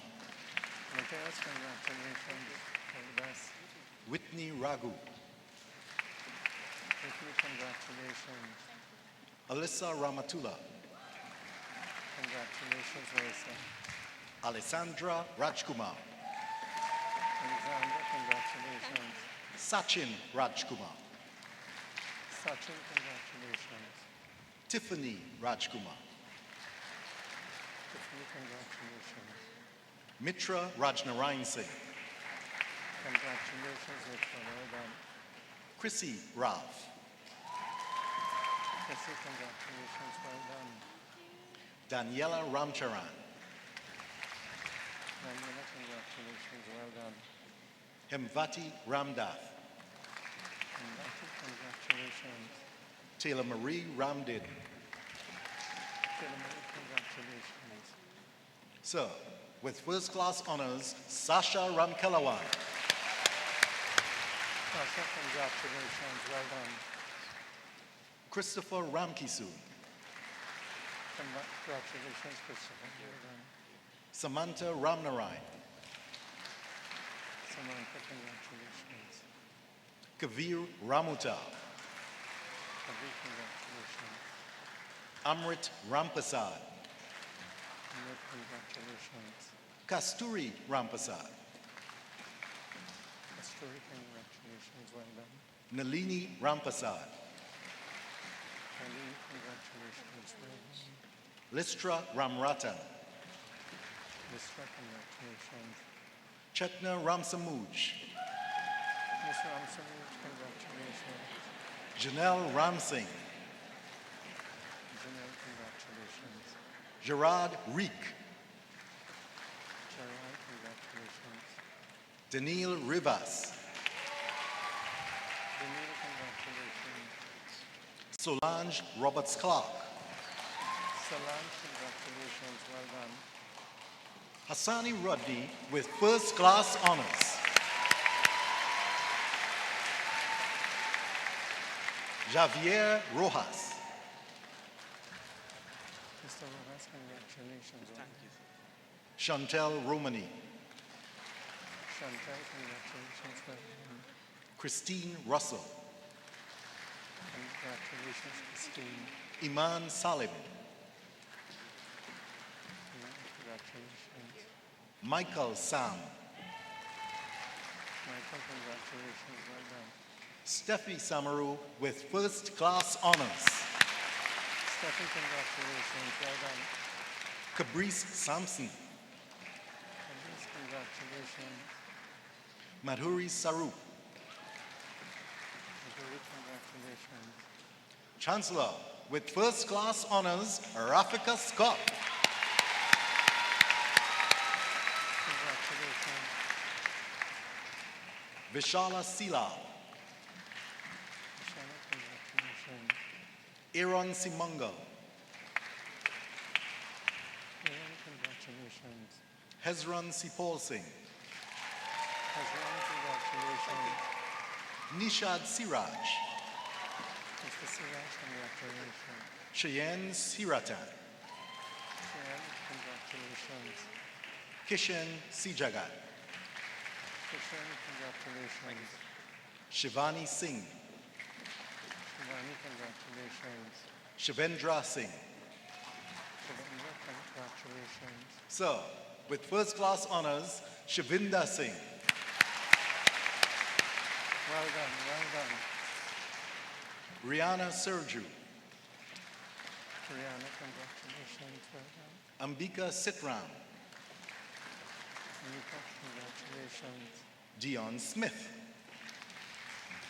Matthias, congratulations, all the best. Whitney Raghu, Whitney, congratulations. Alyssa Ramatula, Congratulations, Larissa. Alessandra Rajkumar, Alexandra, congratulations. Sachin Rajkumar, Sachin, congratulations. Tiffany Rajkumar, Tiffany, congratulations. Mitra Rajnarayan Singh, Congratulations, Victor, well done. Chrissy Ralph, Chrissy, congratulations, well done. Daniela Ramcharan, Daniela, congratulations, well done. Hemvati Ramdath, And Betty, congratulations. Taylor Marie Ramdin, Congratulations. Sir, with first class honors, Sasha Ramkelawan. Sasha, congratulations. Well done. Christopher Ramkisu. Congratulations, Christopher. Well done. Samantha Ramnarain. Samantha, congratulations. Kavir Ramuta. Kavi, congratulations. Amrit Rampasad. Amit, congratulations. Kasturi Rampasad. Kasturi, congratulations. Well done. Nalini Rampasad. Ali, congratulations. Well done. Listra Ramratan. Misra, congratulations. Chetna Ramsamuj. Miss Ramsamud, congratulations. Janelle Ramsingh. Janelle, congratulations. Gerard Reek. Gerard, congratulations. Daniil Rivas. Daniel, congratulations. Solange Roberts Clark. Solange, congratulations. Well done. Hassani Roddi with first class honors. Javier Rojas. Mr. Rojas, congratulations. Well done. Chantel Romani. Chantal, congratulations. Well done. Christine Russell. Congratulations, Christine. Iman Salim. Congratulations. Michael Sam. Michael, congratulations. Well done. Steffi Samaru with first class honors. Steffi, congratulations. Well done. Cabrice Sampson. Fabrice, congratulations. Madhuri Sarup. Madhuri, congratulations. Chancellor with first class honors, Rafika Scott. Congratulations. Vishala Sila. Shana, congratulations. Aaron Simango. Aaron, congratulations. Hezron Sipol Singh. Hazran, congratulations. Nishad Siraj. Mr. Siraj, congratulations. Cheyenne Siratan. Cheyenne, congratulations. Kishan Sijagat. Kishan, congratulations. Shivani Singh. Shivani, congratulations. Shivendra Singh. Shavendra, congratulations. Sir, with first class honors, Shivinda Singh. Well done, well done. Rihanna Serju. Rihanna, congratulations. Well done. Ambika Sitram. Anika, congratulations. Dion Smith.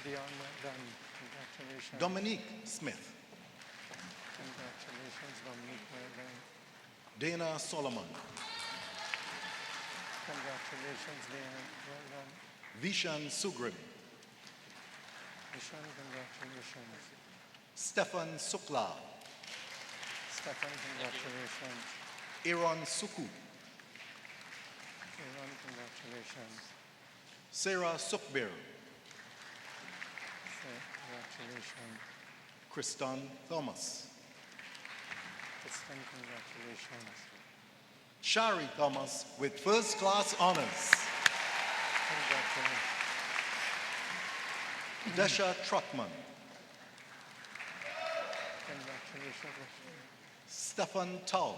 Dion, well done. Congratulations. Dominique Smith. Congratulations, Dominique, well done. Dana Solomon. Congratulations, Dion, well done. Vishan Sugrim. Ishan, congratulations. Stefan Sukla. Stefan, congratulations. Aaron Suku. Aaron, congratulations. Sarah Sukbir. Congratulations. Kriston Thomas. Kristen, congratulations. Shari Thomas with first class honors. Congratulations. Desha Trotman. Congratulations. Stefan Tau.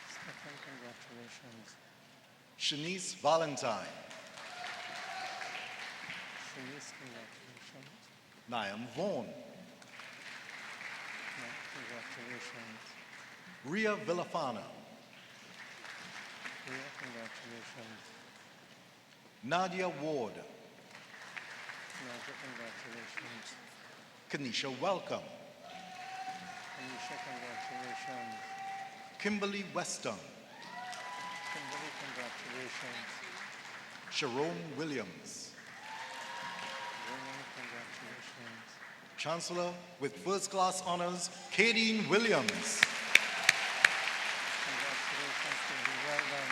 Stefan, congratulations. Shanice Valentine. Shanice, congratulations. Niam Vaughan. Congratulations. Ria Villafana. Ria, congratulations. Nadia Ward. Nadia, congratulations. Kanisha Welcome. Anisha, congratulations. Kimberly Weston. Kimberly, congratulations. Sharon Williams. Roman, congratulations. Chancellor with first class honors, Kadeen Williams. Congratulations, Katie. Well done.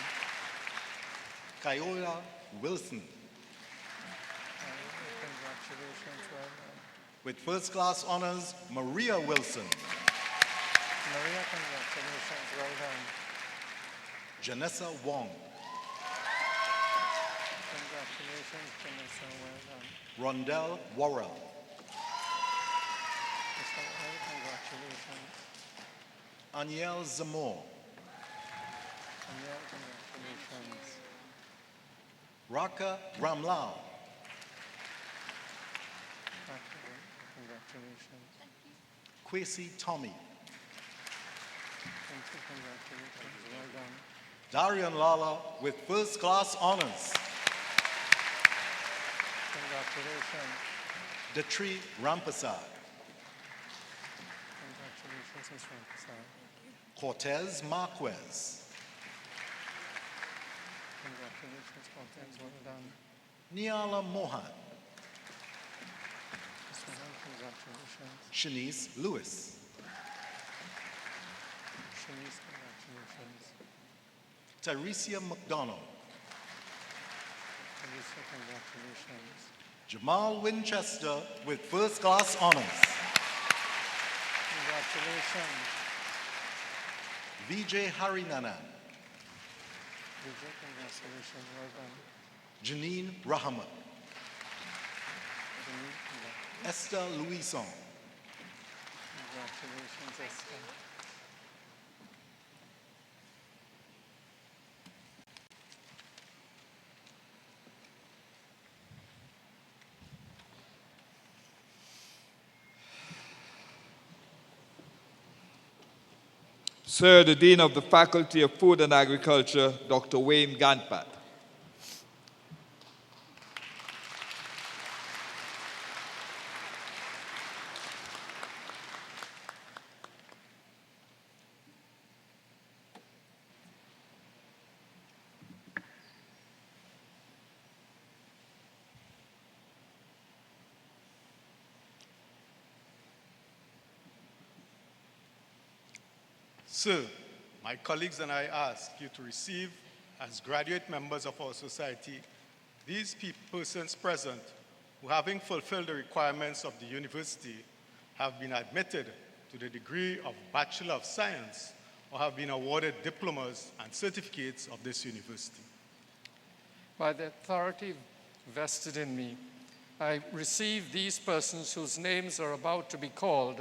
Kyola Wilson Congratulations, well done. with first class honors, Maria Wilson. Maria, congratulations, well done. Janessa Wong. Congratulations, Janessa, well done. Rondell Worrell. Mr. Well, congratulations. Aniel Zamore. Danielle, congratulations. Raka Ramlal. Congratulations. Kwesi Tommy. Thank you, congratulations, well done. Darian Lala with first class honors. Congratulations. Datri Rampasad. Congratulations, Ms. Rampasad. Cortez Marquez. Congratulations, Cortez, well done. Niala Mohan. Ms. Mohan, congratulations. Shanice Lewis. Shanice, congratulations. Tyresia McDonald. Alicia, congratulations. Jamal Winchester with first class honors. Congratulations. Vijay Harinanan. Vijay, congratulations, well done. Janine Rahmat. Denise, Esther Louison. congratulations, Esther. Sir, the Dean of the Faculty of Food and Agriculture, Dr. Wayne Ganpat. Sir, my colleagues and I ask you to receive, as graduate members of our society, these persons present who, having fulfilled the requirements of the university, have been admitted to the degree of Bachelor of Science or have been awarded diplomas and certificates of this university. By the authority vested in me, I receive these persons whose names are about to be called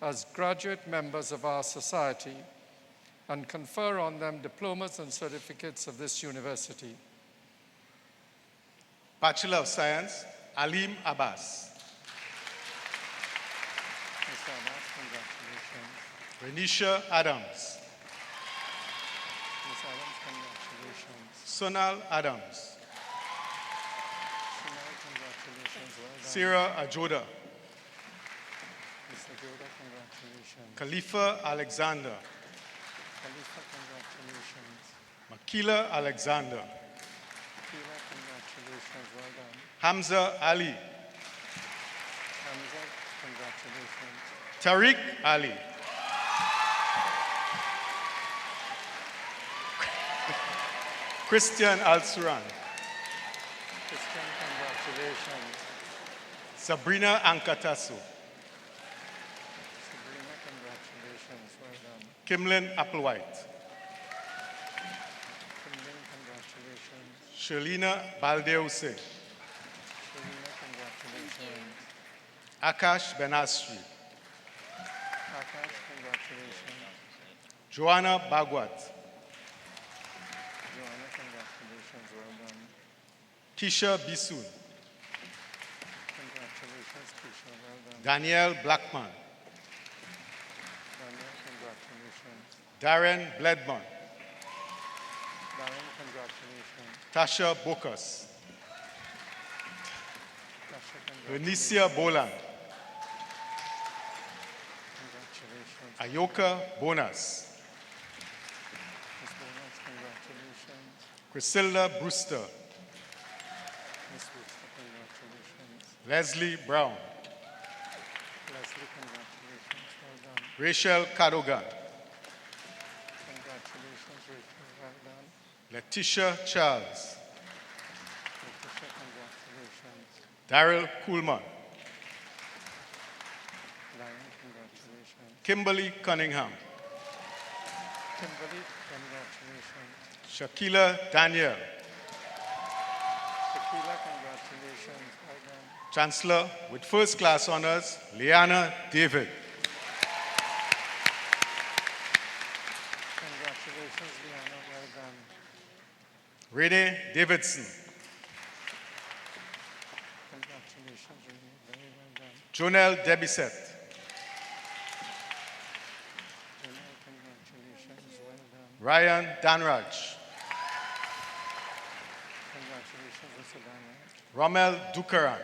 as graduate members of our society and confer on them diplomas and certificates of this university. Bachelor of Science, Alim Abbas. Mr. Abbas, congratulations. Renisha Adams. Ms. Adams, congratulations. Sonal Adams. Sunil, congratulations, well done. Sarah Ajoda. Mr. Joda, congratulations. Khalifa Alexander. Khalifa, congratulations. Makila Alexander. Kila, congratulations, well done. Hamza Ali. Hamza, congratulations. Tariq Ali. Christian Al-Suran. Christian, congratulations. Sabrina Ankatasu. Sabrina, congratulations, well done. Kimlin Applewhite. Kimlin, congratulations. Sherlina Baldeuse. Sharina, congratulations. Akash Benasri. Akash, congratulations. Joanna Bagwat. Joanna, congratulations, well done. Kisha Bisun. Congratulations, Kisha, well done. Danielle Blackman. Daniel, congratulations. Darren Bledman. Darren, congratulations. Tasha Bokas. Tasha, congratulations. Renicia Bolan. Congratulations. Ayoka Bonas. Ms. Bonas, congratulations. Priscilla Brewster. Ms. Wooster, congratulations. Leslie Brown. Rachel Cadogan. Congratulations, Rachel. Well done. Letitia Charles. Letitia, congratulations. Daryl Kuhlman. Lion, congratulations. Kimberly Cunningham. Kimberly, congratulations. Shakila Daniel. Tequila, congratulations. Well done. Chancellor with first class honors, Liana David. Congratulations, Liana. Well done. Renee Davidson. Congratulations, Renee. Very well done. Jonelle Debisette. Renee, congratulations. Well done. Ryan Danraj. Congratulations, Mr. Daniel. Rommel Dukaran.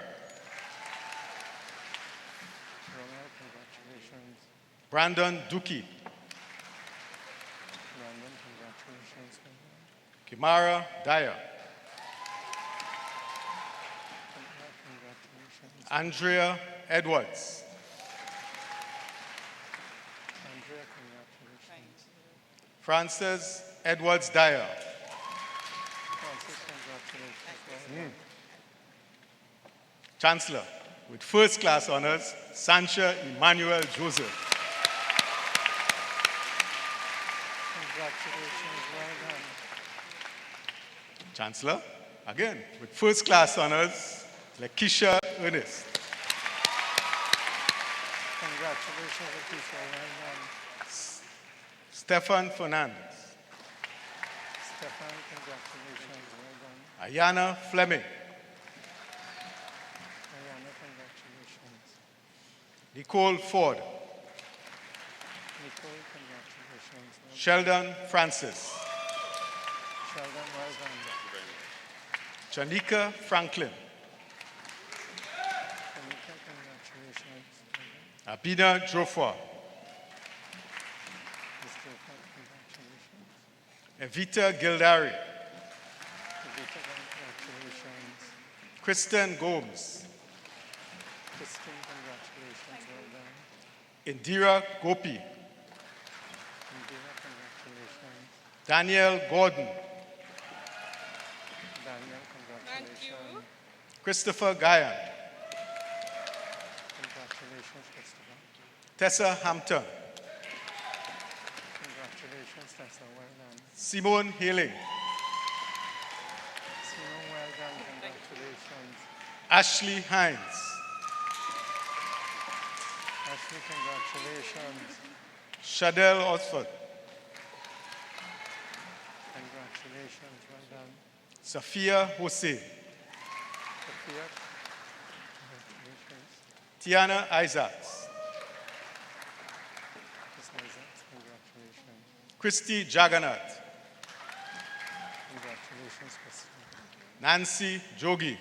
Romeo, congratulations. Brandon Duki. Brandon, congratulations. Well done. Kimara Dyer. Congratulations. Andrea Edwards. Andrea, congratulations. Frances Edwards Dyer. Francis, congratulations. Well done. Chancellor with first class honors, Sancha Emmanuel Joseph. Congratulations. Well done. Chancellor, again, with first class honors, Lakeisha Ernest. Congratulations, Lakeisha. Well done. Stefan Fernandez. Stefan, congratulations. Well done. Ayana Fleming. Ayana, congratulations. Nicole Ford. Nicole, congratulations. Well Sheldon Francis. done. Sheldon, well done. Janika Franklin. Tanika, congratulations. Well done. Abina Jofwa. Ms. Joffa, congratulations. Evita Gildari. Evita, congratulations. Kristen Gomes. Christine, congratulations. Well done. Indira Gopi. Indira, congratulations. Daniel Gordon. Daniel, congratulations. Christopher Guyan. Congratulations, Christopher. Tessa Hampton. Congratulations, Tessa. Well done. Simone Healing. Simon, well done. Congratulations. Ashley Hines. Ashley, congratulations. Shadell Osford. Congratulations. Well done. Safia Hossein. Sophia, congratulations. Tiana Isaacs. Miss Isaacs, congratulations. Christy Jagannath. Congratulations, Christine. Nancy Jogi.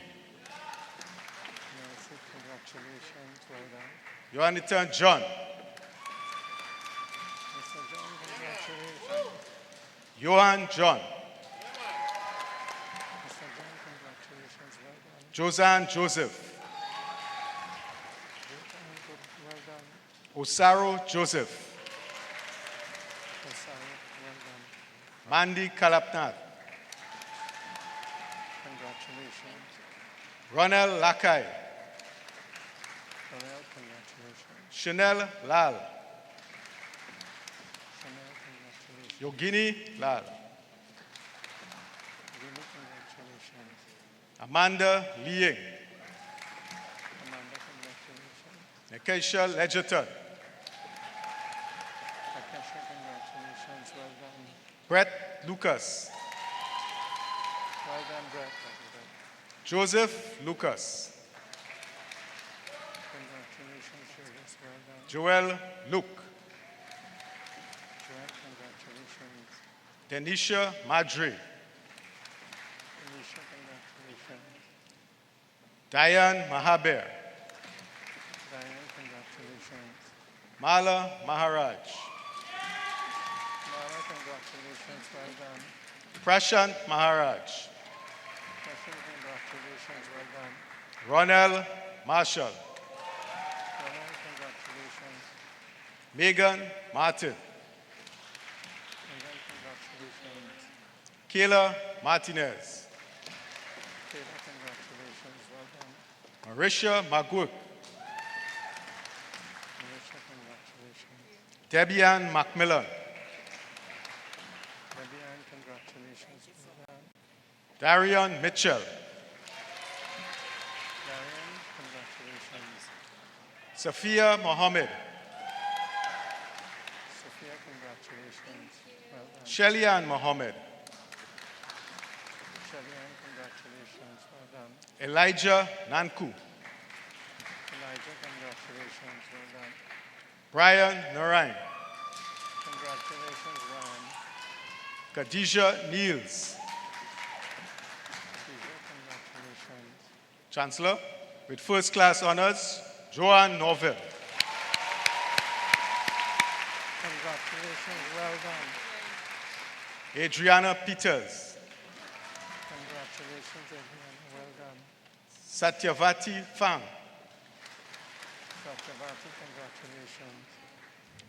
Nancy, congratulations. Well done. Johanita John. Mr. John, congratulations. Johan John. Mr. John, congratulations. Well done. Josanne Joseph. Joanne, well done. Osaro Joseph. Osara, well done. Mandy Kalapnath. Congratulations. Ronel Lakai. L'Oreal, congratulations. Chanel Lal. Chanel, congratulations. Yogini Lal. Lily, congratulations. Amanda Liang. Amanda, congratulations. Nekesha Legerton. Akasha, congratulations. Well done. Brett Lucas. Well done, Brett. Joseph Lucas. Congratulations, Joseph. Well done. Joel Luke. Joel, congratulations. Denisha Madri. Anisha, congratulations. Diane Mahaber. Diane, congratulations. Mala Maharaj. Mara, congratulations. Well done. Prashant Maharaj. Question, congratulations. Well done. Ronel Marshall. Ronald, congratulations. Megan Martin. Megan, congratulations. Kayla Martinez. Kayla, congratulations. Well done. Marisha Magwood. Marisha, congratulations. Debian Macmillan. Debian, congratulations. Well done. Darian Mitchell. Darian, congratulations. Sophia Mohammed. Sophia, congratulations. Well done. Shellyann Mohammed. Shellyann, congratulations. Well done. Elijah Nanku. Elijah, congratulations. Well done. Brian Narain. Congratulations, Ryan. Khadijah Niels. Khadija, congratulations. Chancellor, with first class honors, Joanne Norville. Congratulations, well done. Adriana Peters. Congratulations, Adriana, well done. Satyavati Phang. Satyavati, congratulations.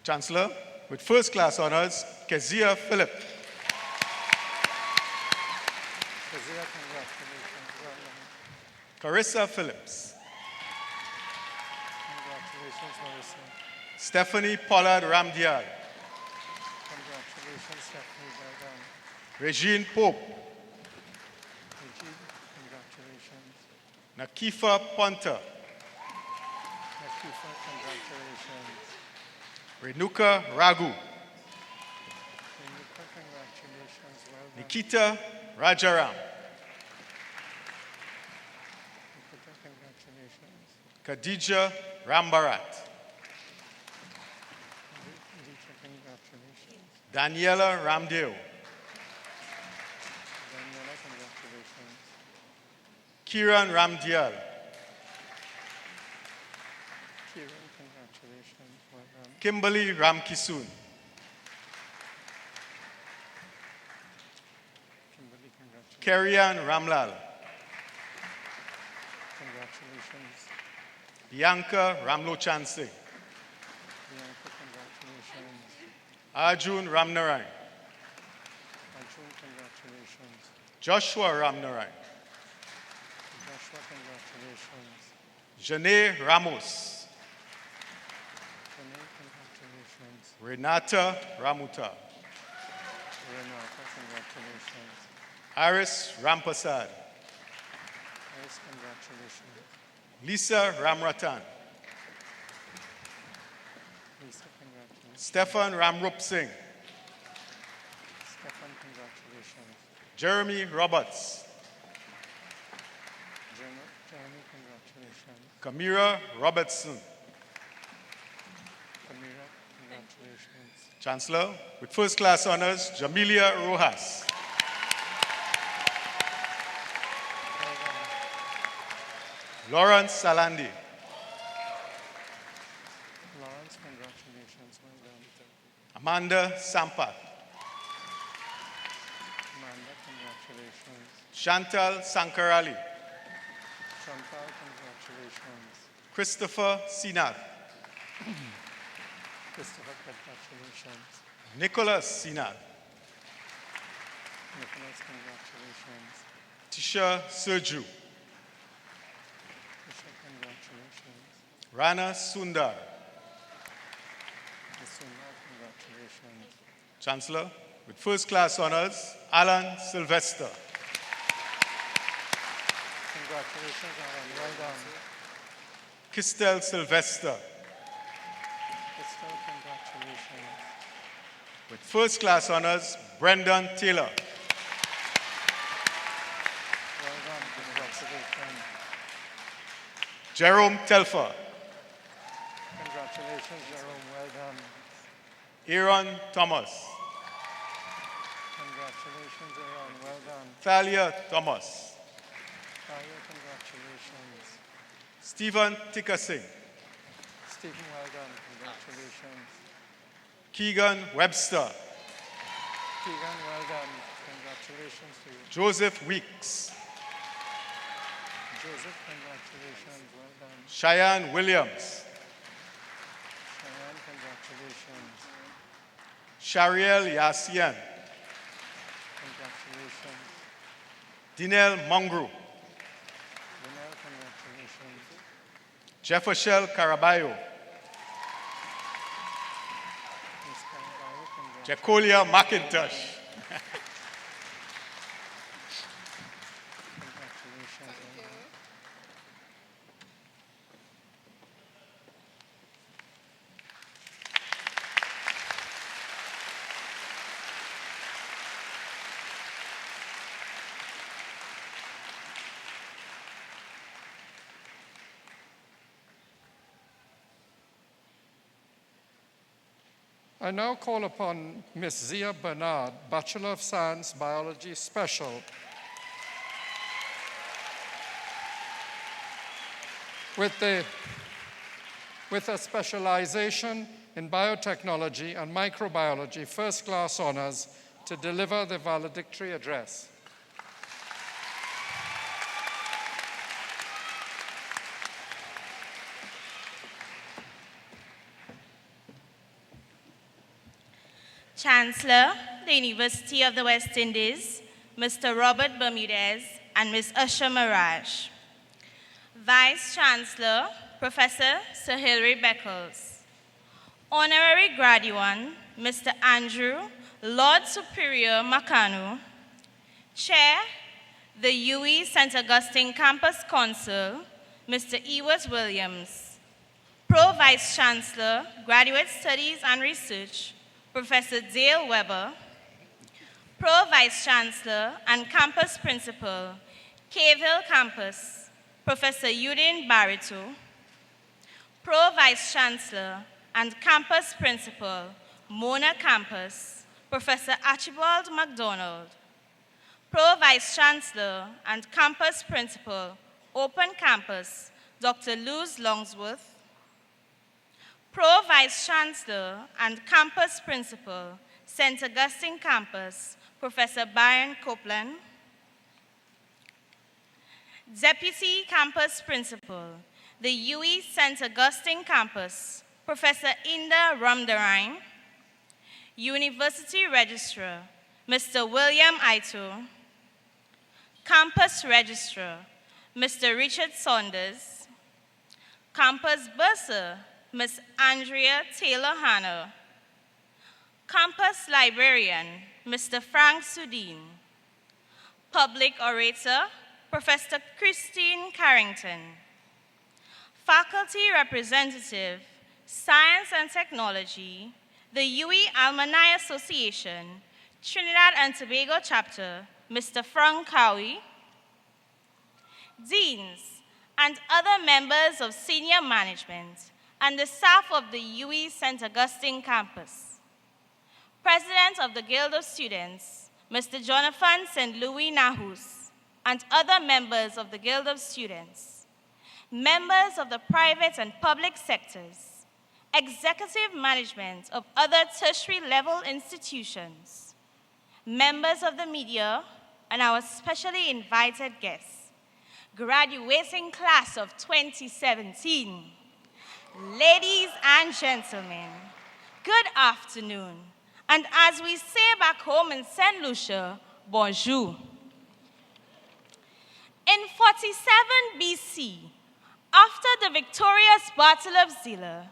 Chancellor, with first class honors, Kezia Philip. Kezia, congratulations, well done. Carissa Phillips. Congratulations, Marissa. Stephanie Pollard Ramdial. Congratulations, Stephanie, well done. Regine Pope. Regine, congratulations. Nakifa Ponta. Nakifa, congratulations. Renuka Raghu. Renuka, congratulations, well done. Nikita Rajaram. Nikita, congratulations. Khadija Rambarat. Khadija, congratulations. Daniela Ramdeo. Daniela, congratulations. Kiran Ramdial. Kiran, congratulations, well done. Kimberly Ramkisoon. Kimberly, congratulations. Kerryann Ramlal. Congratulations. Bianca Ramlochan Singh. Bianca, congratulations. Arjun Ramnarain. Arjun, congratulations. Joshua Ramnarain. Joshua, congratulations. Janae Ramos. Renee, congratulations. Renata Ramuta. Renata, congratulations. Aris Rampasad. Iris, congratulations. Lisa Ramratan. Lisa, congratulations. Stefan Ramrup Singh. Stefan, congratulations. Jeremy Roberts. Jeremy, congratulations. Kamira Robertson. Kamira, congratulations. Chancellor, with first class honors, Jamilia Rojas. Well done. Lawrence Salandi. Lawrence, congratulations. Well done. Amanda Sampath. Amanda, congratulations. Chantal Sankarali. Chantal, congratulations. Christopher Sinath. Christopher, congratulations. Nicholas Sinath. Nicholas, congratulations. Tisha Serju. Tisha, congratulations. Rana Sundar. Isuna, congratulations. Chancellor, with first class honors, Alan Sylvester. Congratulations, Alan. Well done. Kistel Sylvester. Crystal, congratulations. With first class honors, Brendan Taylor. Well done. Congratulations. Jerome Telfer. Congratulations, Jerome. Well done. Aaron Thomas. Congratulations, Aaron. Well done. Thalia Thomas. Talia, congratulations. Stephen Tickersing. Stephen, well done. Congratulations. Keegan Webster. Keegan, well done. Congratulations to you. Joseph Weeks. Joseph, congratulations. Well done. Cheyenne Williams. Shayan, congratulations. Shariel Yassian, Congratulations. Dinel Mongru, Vinay, congratulations. Jeffershel Caraballo, Ms. Caraballo, congratulations. Jacolia McIntosh, Congratulations. I now call upon Ms. Zia Bernard, Bachelor of Science, Biology Special, with a specialization in biotechnology and microbiology, first-class honors, to deliver the valedictory address. Chancellor, the University of the West Indies, Mr. Robert Bermudez, and Ms. Usha Mirage. Vice Chancellor, Professor Sir Hilary Beckles. Honorary Graduate, Mr. Andrew Lord Superior Makanu. Chair, the UWI St Augustine Campus Council, Mr. Ewart Williams. Pro Vice Chancellor, Graduate Studies and Research, Professor Dale Weber. Pro Vice Chancellor and Campus Principal, Cave Hill Campus, Professor Udin Barito. Pro Vice Chancellor and Campus Principal, Mona Campus, Professor Archibald MacDonald. Pro Vice Chancellor and Campus Principal, Open Campus, Dr. Luz Longsworth. Pro Vice Chancellor and Campus Principal, St. Augustine Campus, Professor Byron Copeland. Deputy Campus Principal, the UWI St. Augustine Campus, Professor Inda Ramdarine. University Registrar, Mr. William Aito. Campus Registrar, Mr. Richard Saunders. Campus Bursar, Ms. Andrea Taylor-Hanna. Campus Librarian, Mr. Frank Sudin. Public Orator, Professor Christine Carrington. Faculty Representative, Science and Technology, the UWI Alumni Association, Trinidad and Tobago Chapter, Mr. Frank Cowie. Deans and other members of senior management and the staff of the UWI St. Augustine Campus. President of the Guild of Students, Mr. Jonathan St. Louis Nahus, and other members of the Guild of Students. Members of the private and public sectors. Executive management of other tertiary level institutions. Members of the media and our specially invited guests. Graduating class of 2017. Ladies and gentlemen, good afternoon. And as we say back home in St. Lucia, bonjour. In 47 BC, after the victorious Battle of Zilla,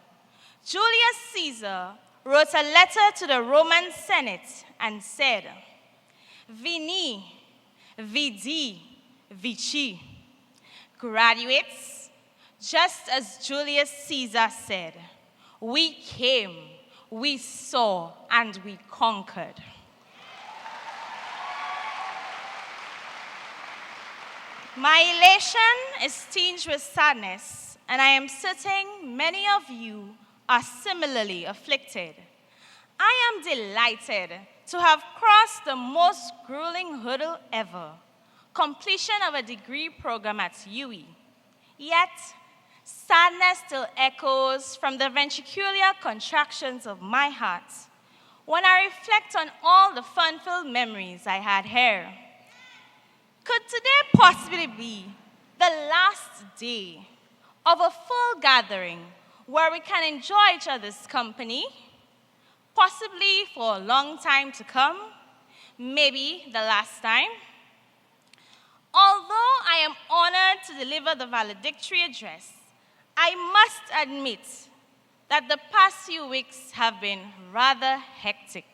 Julius Caesar wrote a letter to the Roman Senate and said, Vini, vidi, vici. Graduates, just as Julius Caesar said, we came, we saw, and we conquered. My elation is tinged with sadness, and I am certain many of you are similarly afflicted. I am delighted to have crossed the most grueling hurdle ever, completion of a degree program at UWI. Yet, sadness still echoes from the ventricular contractions of my heart when I reflect on all the fun-filled memories I had here. Could today possibly be the last day of a full gathering where we can enjoy each other's company, possibly for a long time to come, maybe the last time. Although I am honored to deliver the valedictory address, I must admit that the past few weeks have been rather hectic.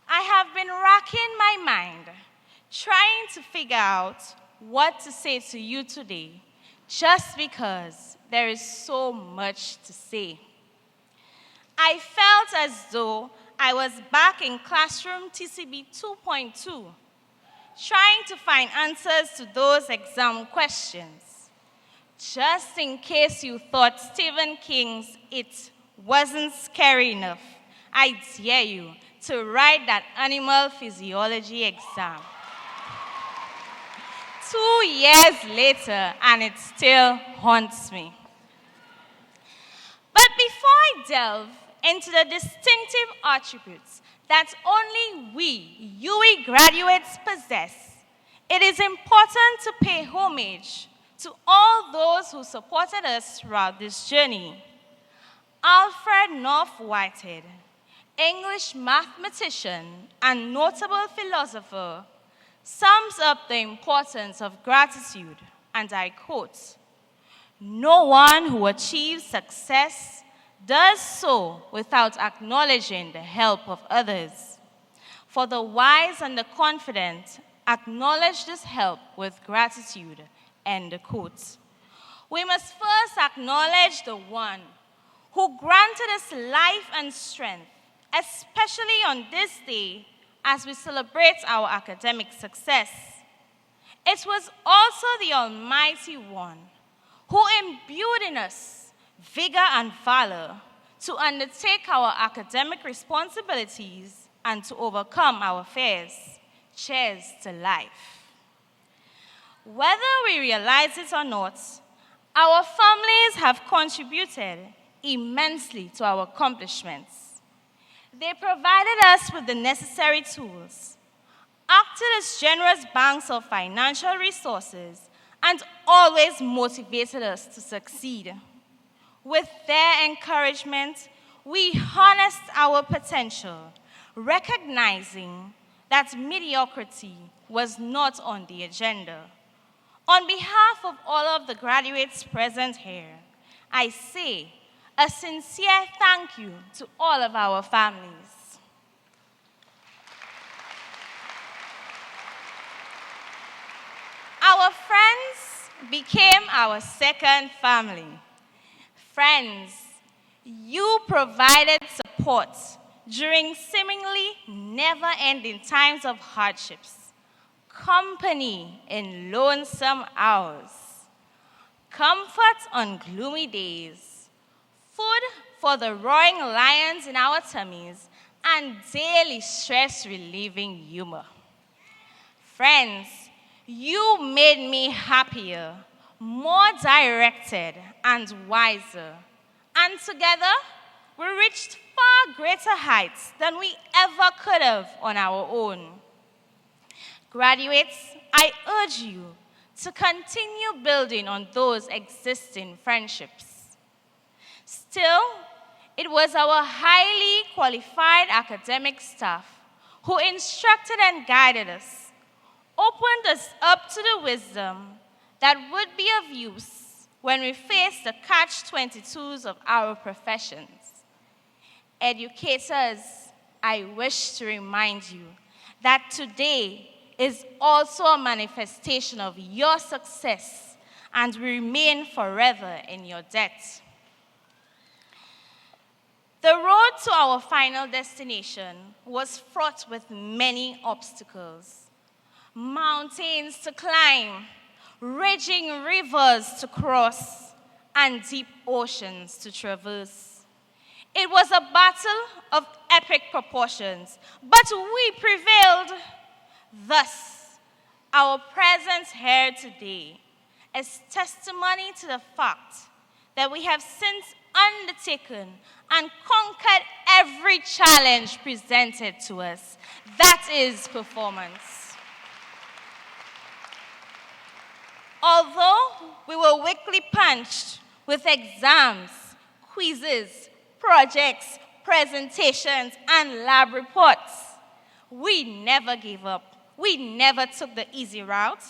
I have been racking my mind, trying to figure out what to say to you today, just because there is so much to say. I felt as though I was back in classroom TCB 2.2, trying to find answers to those exam questions. Just in case you thought Stephen King's It wasn't scary enough, I dare you to write that animal physiology exam. 2 years later, and it still haunts me. But before I delve into the distinctive attributes that only we, UWI graduates, possess, it is important to pay homage to all those who supported us throughout this journey. Alfred North Whitehead, English mathematician and notable philosopher, sums up the importance of gratitude, and I quote, "No one who achieves success does so without acknowledging the help of others. For the wise and the confident acknowledge this help with gratitude," end quote. We must first acknowledge the one who granted us life and strength, especially on this day as we celebrate our academic success. It was also the Almighty One who imbued in us vigor and valor to undertake our academic responsibilities and to overcome our fears. Cheers to life. Whether we realize it or not, our families have contributed immensely to our accomplishments. They provided us with the necessary tools, acted as generous banks of financial resources, and always motivated us to succeed. With their encouragement, we harnessed our potential, recognizing that mediocrity was not on the agenda. On behalf of all of the graduates present here, I say a sincere thank you to all of our families. Our friends became our second family. Friends, you provided support during seemingly never-ending times of hardships, company in lonesome hours, comfort on gloomy days, food for the roaring lions in our tummies, and daily stress-relieving humor. Friends, you made me happier, more directed, and wiser. And together, we reached far greater heights than we ever could have on our own. Graduates, I urge you to continue building on those existing friendships. Still, it was our highly qualified academic staff who instructed and guided us, opened us up to the wisdom that would be of use when we face the catch-22s of our professions. Educators, I wish to remind you that today is also a manifestation of your success, and we remain forever in your debt. The road to our final destination was fraught with many obstacles. Mountains to climb, raging rivers to cross, and deep oceans to traverse. It was a battle of epic proportions, but we prevailed. Thus, our presence here today is testimony to the fact that we have since undertaken and conquered every challenge presented to us. That is performance. Although we were weakly punched with exams, quizzes, projects, presentations, and lab reports. We never gave up. We never took the easy route,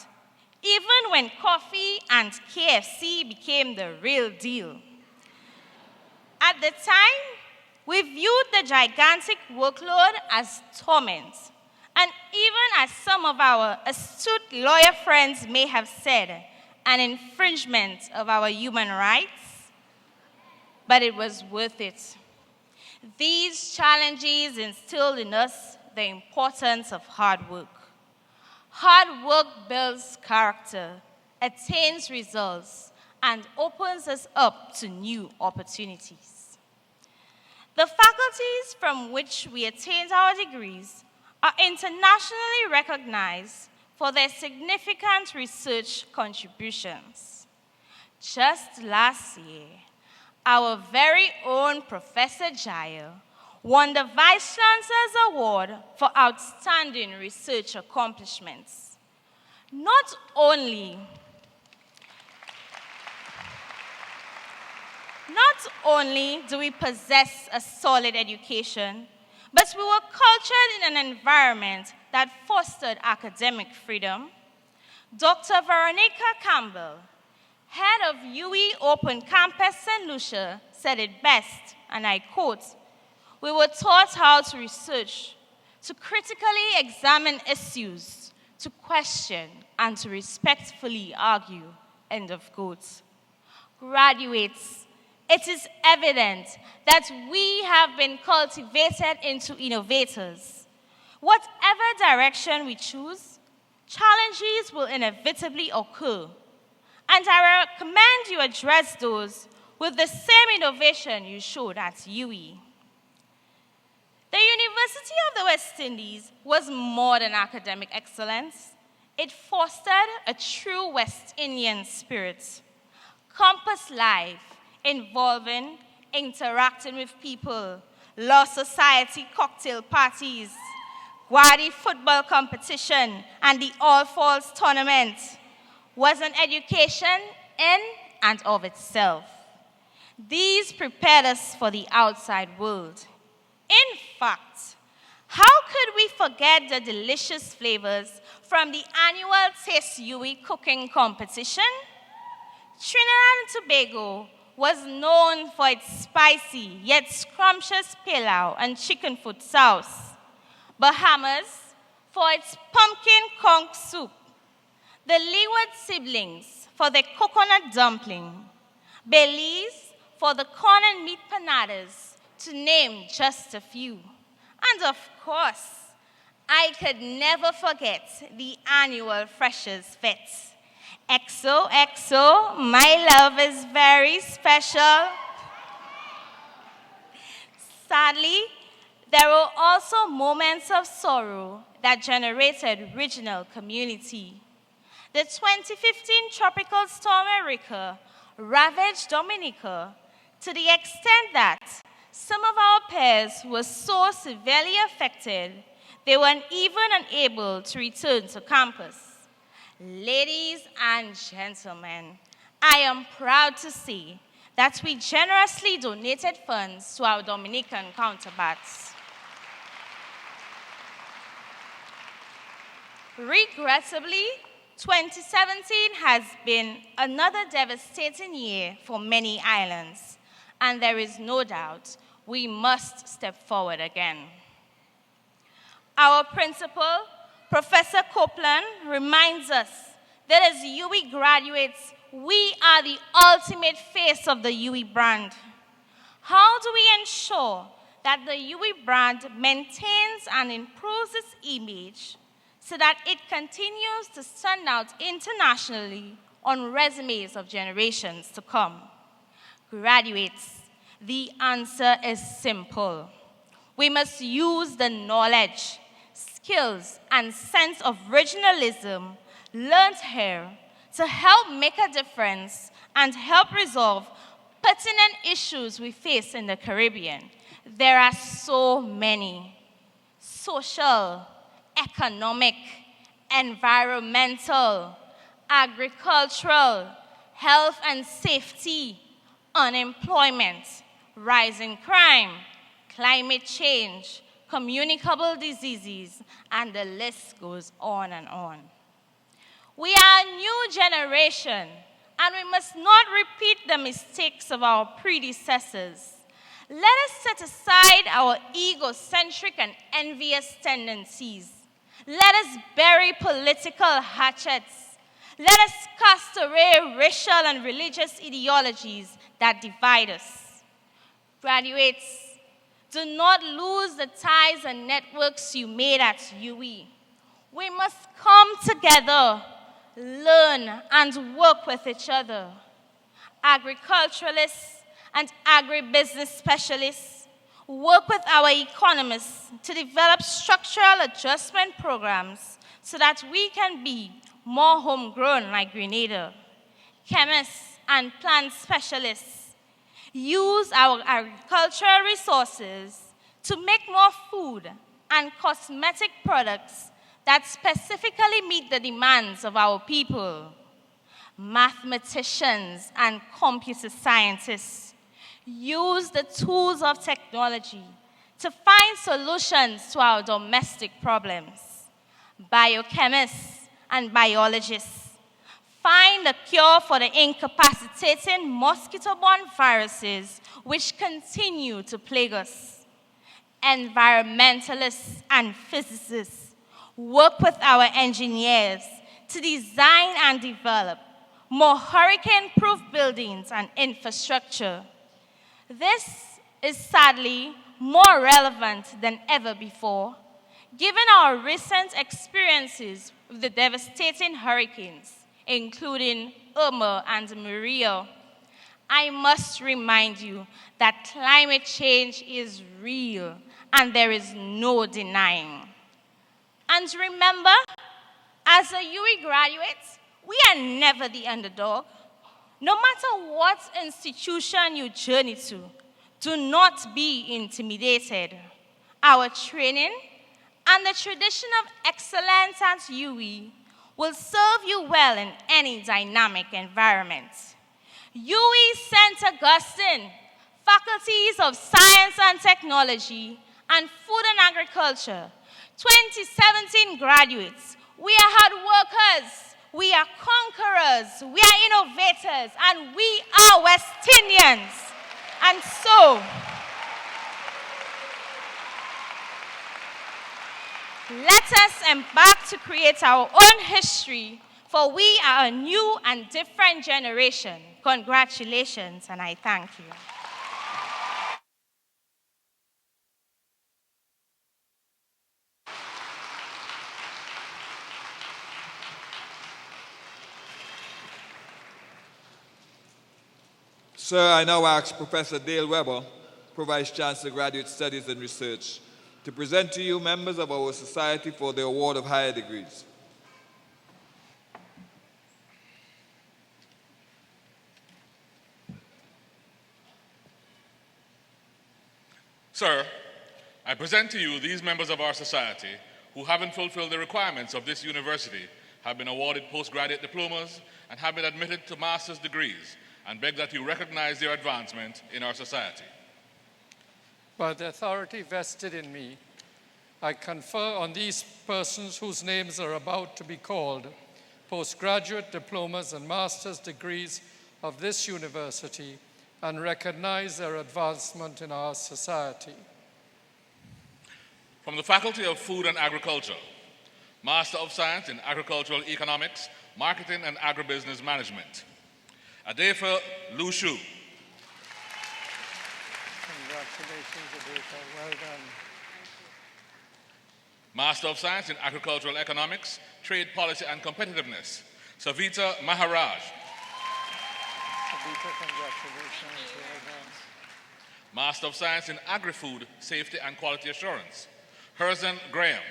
even when coffee and KFC became the real deal. At the time, we viewed the gigantic workload as torment, and even as some of our astute lawyer friends may have said, an infringement of our human rights, but it was worth it. These challenges instilled in us the importance of hard work. Hard work builds character, attains results, and opens us up to new opportunities. The faculties from which we attained our degrees are internationally recognized for their significant research contributions. Just last year, our very own Professor Jair won the Vice Chancellor's Award for Outstanding Research Accomplishments. Not only do we possess a solid education, but we were cultured in an environment that fostered academic freedom. Dr. Veronica Campbell, head of UWI Open Campus St. Lucia, said it best, and I quote, "We were taught how to research, to critically examine issues, to question, and to respectfully argue," end of quote. Graduates, it is evident that we have been cultivated into innovators. Whatever direction we choose, challenges will inevitably occur, and I recommend you address those with the same innovation you showed at UWI. The University of the West Indies was more than academic excellence. It fostered a true West Indian spirit. Campus life involving interacting with people, law society cocktail parties, Gwadi football competition, and the All Falls tournament was an education in and of itself. These prepared us for the outside world. In fact, how could we forget the delicious flavors from the annual Taste UWI cooking competition? Trinidad and Tobago was known for its spicy yet scrumptious pilau and chicken foot sauce. Bahamas for its pumpkin conch soup. The Leeward siblings for their coconut dumpling. Belize for the corn and meat panadas, to name just a few. And of course, I could never forget the annual Freshers' Fete. XOXO, my love is very special. Sadly, there were also moments of sorrow that generated regional community. The 2015 tropical storm Erika ravaged Dominica to the extent that some of our peers were so severely affected, they were even unable to return to campus. Ladies and gentlemen, I am proud to say that we generously donated funds to our Dominican counterparts. Regrettably, 2017 has been another devastating year for many islands, and there is no doubt we must step forward again. Our principal, Professor Copeland, reminds us that as UWI graduates, we are the ultimate face of the UWI brand. How do we ensure that the UWI brand maintains and improves its image so that it continues to stand out internationally on resumes of generations to come? Graduates, the answer is simple. We must use the knowledge, skills, and sense of regionalism learned here to help make a difference and help resolve pertinent issues we face in the Caribbean. There are so many: social, economic, environmental, agricultural, health and safety, unemployment, rising crime, climate change, communicable diseases, and the list goes on and on. We are a new generation, and we must not repeat the mistakes of our predecessors. Let us set aside our egocentric and envious tendencies. Let us bury political hatchets. Let us cast away racial and religious ideologies that divide us. Graduates, do not lose the ties and networks you made at UWI. We must come together, learn, and work with each other. Agriculturalists and agribusiness specialists work with our economists to develop structural adjustment programs so that we can be more homegrown like Grenada. Chemists and plant specialists use our agricultural resources to make more food and cosmetic products that specifically meet the demands of our people. Mathematicians and computer scientists use the tools of technology to find solutions to our domestic problems. Biochemists and biologists find a cure for the incapacitating mosquito-borne viruses which continue to plague us. Environmentalists and physicists work with our engineers to design and develop more hurricane-proof buildings and infrastructure. This is sadly more relevant than ever before, given our recent experiences with the devastating hurricanes, including Irma and Maria. I must remind you that climate change is real and there is no denying. And remember, as a UWI graduate, we are never the underdog. No matter what institution you journey to, do not be intimidated. Our training and the tradition of excellence at UWI will serve you well in any dynamic environment. UWI St Augustine, Faculties of Science and Technology and Food and Agriculture, 2017 graduates, we are hard workers, we are conquerors, we are innovators, and we are West Indians. And so, let us embark to create our own history, for we are a new and different generation. Congratulations, and I thank you. Sir, I now ask Professor Dale Weber, Vice Chancellor, Graduate Studies and Research, to present to you members of our society for the award of higher degrees. Sir, I present to you these members of our society who, having fulfilled the requirements of this university, have been awarded postgraduate diplomas and have been admitted to master's degrees, and beg that you recognize their advancement in our society. By the authority vested in me, I confer on these persons whose names are about to be called postgraduate diplomas and master's degrees of this university and recognize their advancement in our society. From the Faculty of Food and Agriculture, Master of Science in Agricultural Economics, Marketing and Agribusiness Management, Adefa Lushu. Congratulations, Adefa. Well done. Master of Science in Agricultural Economics, Trade Policy and Competitiveness, Savita Maharaj. Savita, congratulations. Well done. Master of Science in Agri-Food, Safety and Quality Assurance, Herzen Graham.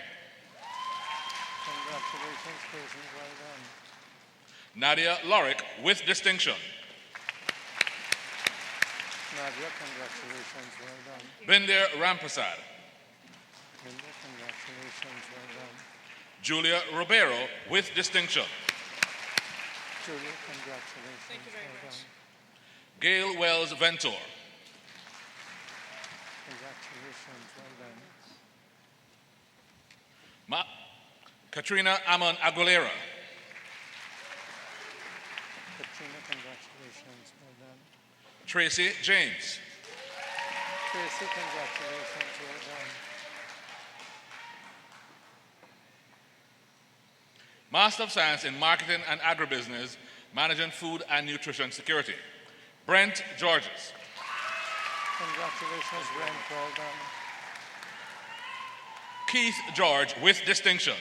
Congratulations, Herzen. Well done. Nadia Lorick with distinction. Nadia, congratulations. Well done. Bindir Ramprasad. Linda, congratulations. Well done. Julia Ribeiro with distinction. Julia, congratulations. Thank you very much. Gail Wells Ventor. Congratulations. Well done. Katrina Amon Aguilera. Katrina, congratulations. Well done. Tracy James. Tracy, congratulations. Well done. Master of Science in Marketing and Agribusiness, Managing Food and Nutrition Security, Brent Georges. Congratulations, Brent. Well done. Keith George with distinction.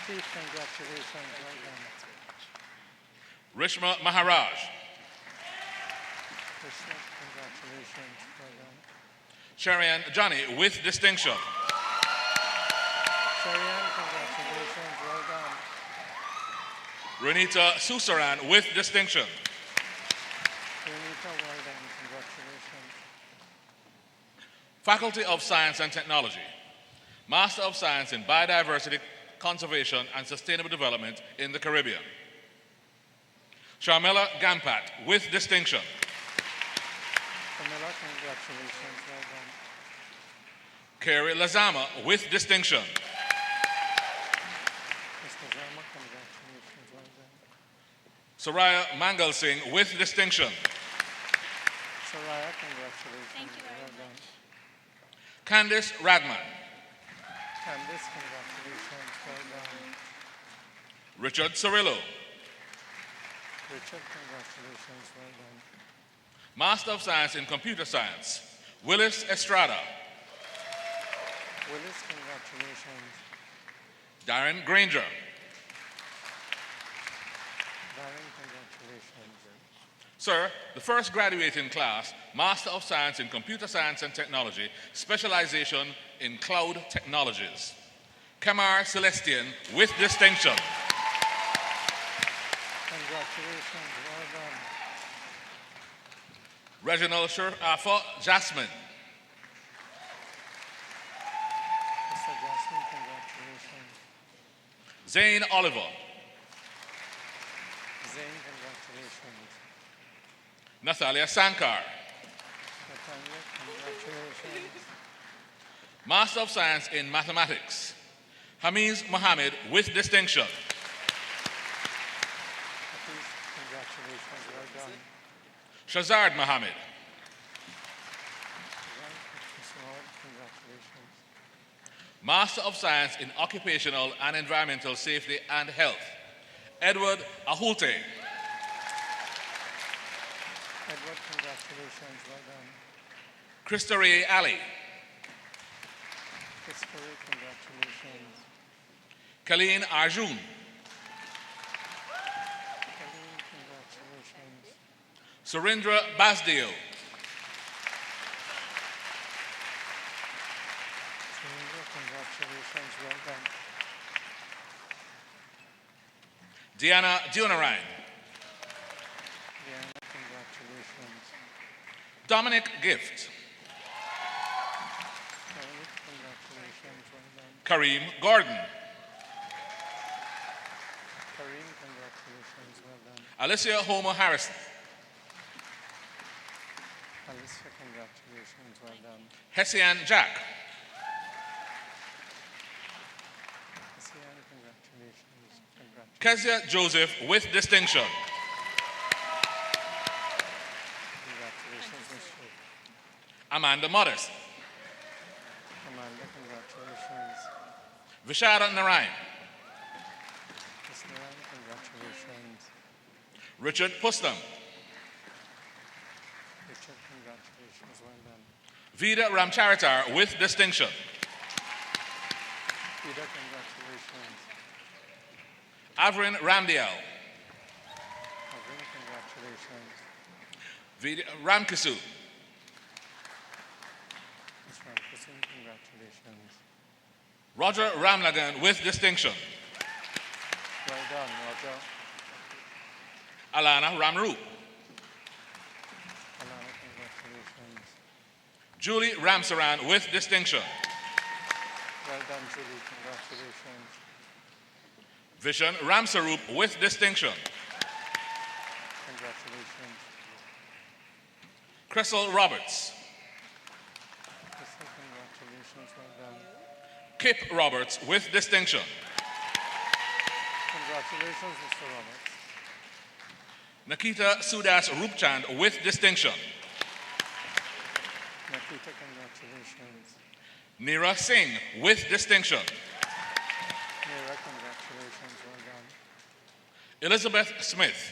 Keith, congratulations. Well done. Rishma Maharaj. Krishna, congratulations. Well done. Sharian Johnny with distinction. Cherian, congratulations. Well done. Renita Susaran with distinction. Renita, well done. Congratulations. Faculty of Science and Technology, Master of Science in Biodiversity, Conservation and Sustainable Development in the Caribbean. Sharmila Gampat with distinction. Camilla, congratulations. Well done. Kerry Lazama with distinction. Mr. Zama, congratulations. Well done. Soraya Mangal Singh with distinction. Soraya, congratulations. Thank you very well done. Candice Radman. Candice, congratulations. Well done. Richard Cirillo. Richard, congratulations. Well done. Master of Science in Computer Science, Willis Estrada. Willis, congratulations. Darren Granger. Darren, congratulations. Sir, the first graduating class, Master of Science in Computer Science and Technology, specialization in cloud technologies. Kamar Celestian with distinction. Congratulations. Well done. Reginald Shurafa Jasmine. Mr. Jasmine, congratulations. Zane Oliver. Zane, congratulations. Nathalia Sankar. Nathaniel, congratulations. Master of Science in Mathematics, Hamiz Mohammed with distinction. Hafiz, congratulations. Well done. Shazard Mohammed. Shazad, congratulations. Master of Science in Occupational and Environmental Safety and Health, Edward Ahulte. Edward, congratulations. Well done. Krista Ray Ali. History, congratulations. Colleen Arjun. Colleen, congratulations. Surindra Basdeo. Surendra, congratulations. Well done. Diana Dionarine. Diana, congratulations. Dominic Gift. Dominic, congratulations. Well done. Kareem Gordon. Kareem, congratulations. Well done. Alicia Homer Harrison. Alicia, congratulations. Well done. Hessian Jack. Sian, congratulations. Congratulations. Kezia Joseph with distinction. Congratulations, Ms. Shuk. Amanda Modest. Amanda, congratulations. Vishada Narayan. Ms. Naran, congratulations. Richard Pustam. Richard, congratulations. Well done. Vida Ramcharitar with distinction. Ida, congratulations. Avrin Ramdial. Avin, congratulations. Vida Ramkisu. Ms. Ramkusin, congratulations. Roger Ramlagan with distinction. Well done, Roger. Alana Ramru. Alana, congratulations. Julie Ramsaran with distinction. Well done, Julie. Congratulations. Vishan Ramsarup with distinction. Congratulations. Crystal Roberts. Congratulations, well done. Kip Roberts with distinction. Congratulations, Mr. Roberts. Nikita Sudas Rupchand with distinction. Nikita, congratulations. Neera Singh with distinction. Neera, congratulations, well done. Elizabeth Smith.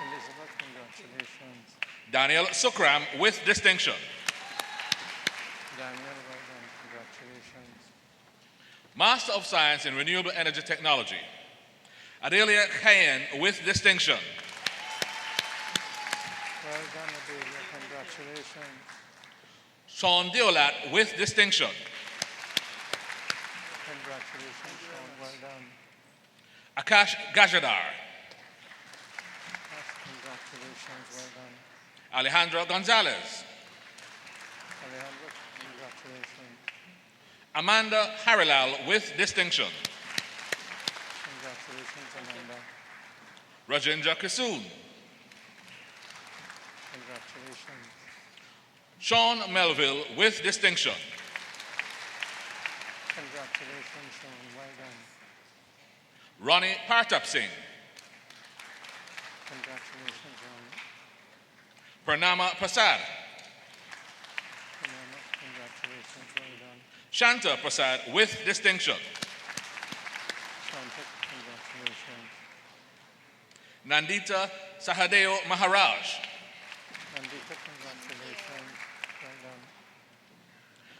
Elizabeth, congratulations. Daniel Sukram with distinction. Daniel, well done, congratulations. Master of Science in Renewable Energy Technology. Adelia Khayen with distinction. Well done, Adelia, congratulations. Sean Deolat with distinction. Congratulations, Sean, well done. Akash Gajadar. Congratulations, well done. Alejandro Gonzalez. Alejandro, congratulations. Amanda Harilal with distinction. Congratulations, Amanda. Rajendra Kisoon. Congratulations. Sean Melville with distinction. Congratulations, Sean, well done. Ronnie Partap Singh. Congratulations, Ron. Pranama Prasad. Congratulations, well done. Shanta Prasad with distinction. Shanta, congratulations. Nandita Sahadeo Maharaj. Nandita, congratulations, well done.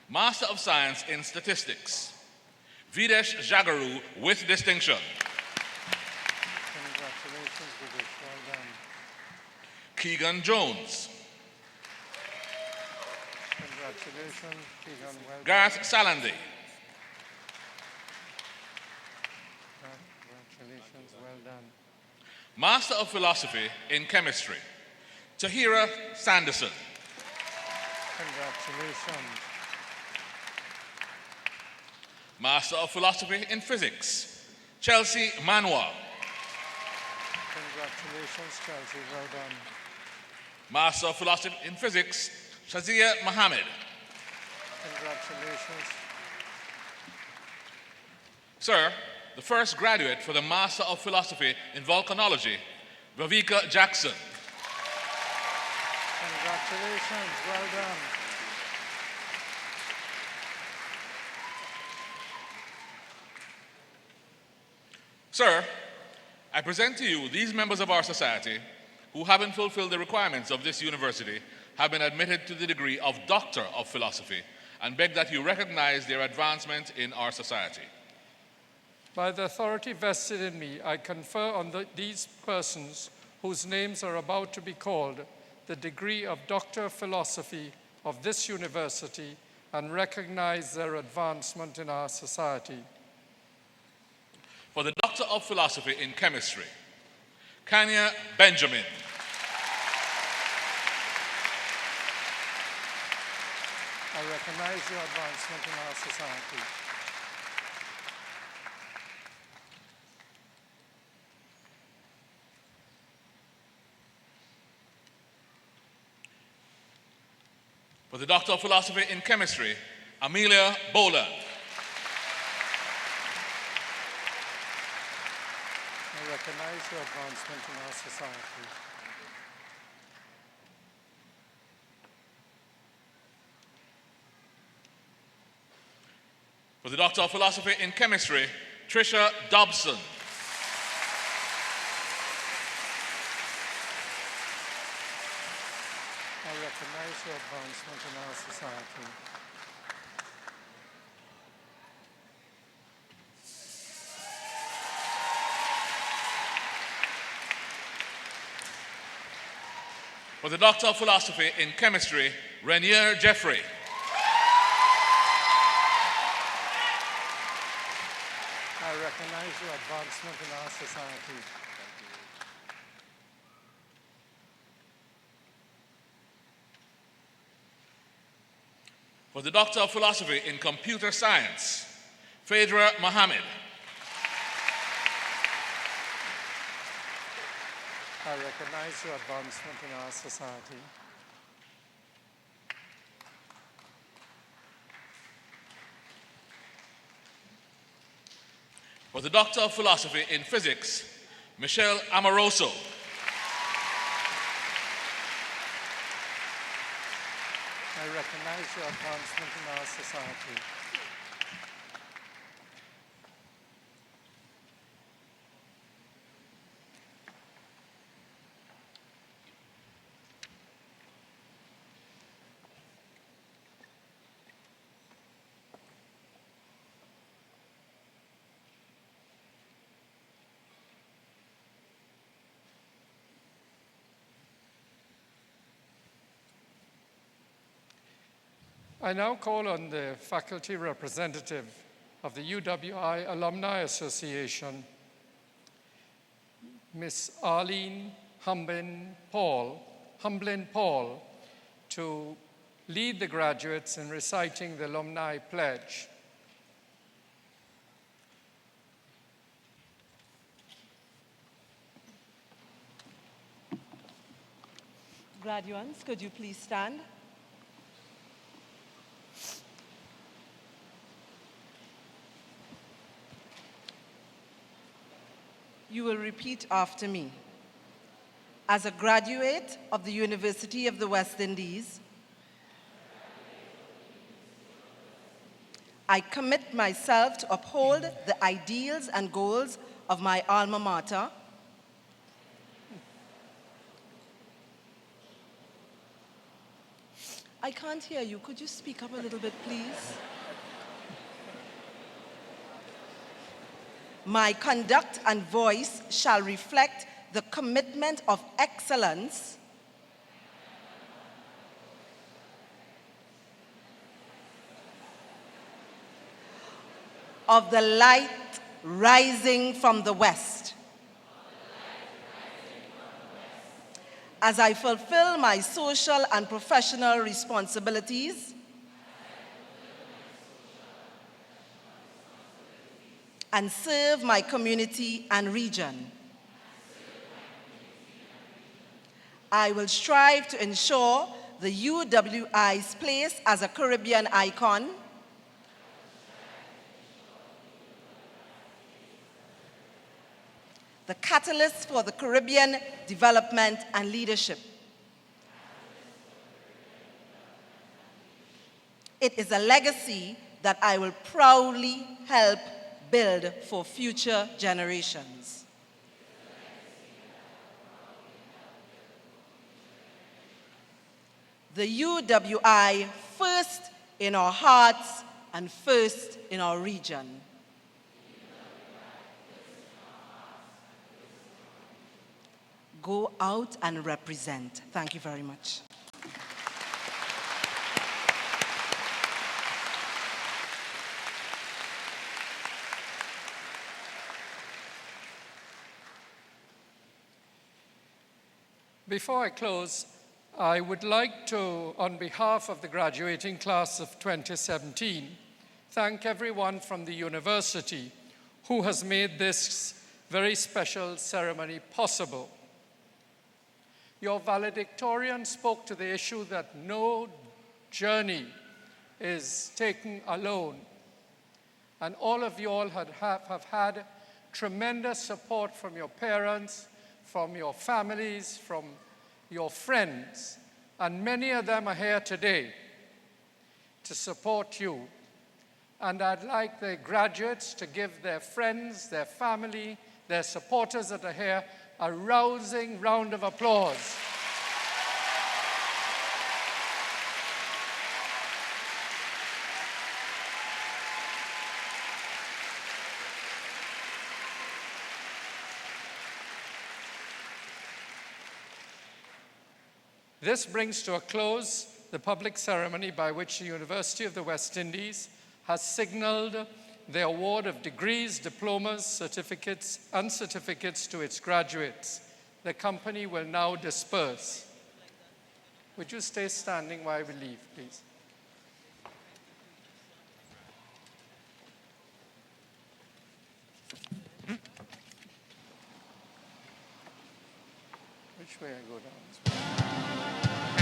Master of Science in Statistics. Videsh Jagaru with distinction. Congratulations, Videsh, well done. Keegan Jones. Congratulations, Keegan, well done. Garth Salandi. Congratulations, well done. Master of Philosophy in Chemistry. Tahira Sanderson. Congratulations. Master of Philosophy in Physics. Chelsea Manwa. Congratulations, Chelsea, well done. Master of Philosophy in Physics. Shazia Mohammed. Congratulations. Sir, the first graduate for the Master of Philosophy in Volcanology, Vavika Jackson. Congratulations, well done. Sir, I present to you these members of our society who, having fulfilled the requirements of this university, have been admitted to the degree of Doctor of Philosophy, and beg that you recognize their advancement in our society. By the authority vested in me, I confer on these persons whose names are about to be called the degree of Doctor of Philosophy of this university and recognize their advancement in our society. For the Doctor of Philosophy in Chemistry, Kanya Benjamin. I recognize your advancement in our society. For the Doctor of Philosophy in Chemistry, Amelia Boland. I recognize your advancement in our society. For the Doctor of Philosophy in Chemistry, Tricia Dobson. I recognize your advancement in our society. For the Doctor of Philosophy in Chemistry, Renier Jeffrey. I recognize your advancement in our society. For the Doctor of Philosophy in Computer Science, Phaedra Mohammed. I recognize your advancement in our society. For the Doctor of Philosophy in Physics, Michelle Amoroso. I recognize your advancement in our society. I now call on the faculty representative of the UWI Alumni Association, Ms. Arlene Humblin Paul, to lead the graduates in reciting the Alumni Pledge. Graduates, could you please stand? You will repeat after me. As a graduate of the University of the West Indies, I commit myself to uphold the ideals and goals of my alma mater, I can't hear you. Could you speak up a little bit, please? My conduct and voice shall reflect the commitment of excellence of the light rising from the west. As I fulfill my social and professional responsibilities and serve my community and region, I will strive to ensure the UWI's place as a Caribbean icon the catalyst for the Caribbean development and leadership. It is a legacy that I will proudly help build for future generations. The UWI first in our hearts and first in our region. Go out and represent. Thank you very much. Before I close, I would like to, on behalf of the graduating class of 2017, thank everyone from the university who has made this very special ceremony possible. Your valedictorian spoke to the issue that no journey is taken alone. And all of you all have had tremendous support from your parents, from your families, from your friends. And many of them are here today to support you. And I'd like the graduates to give their friends, their family, their supporters that are here a rousing round of applause. This brings to a close the public ceremony by which the University of the West Indies has signaled the award of degrees, diplomas, certificates, and certificates to its graduates. The company will now disperse. Would you stay standing while we leave, please? Which way I go down?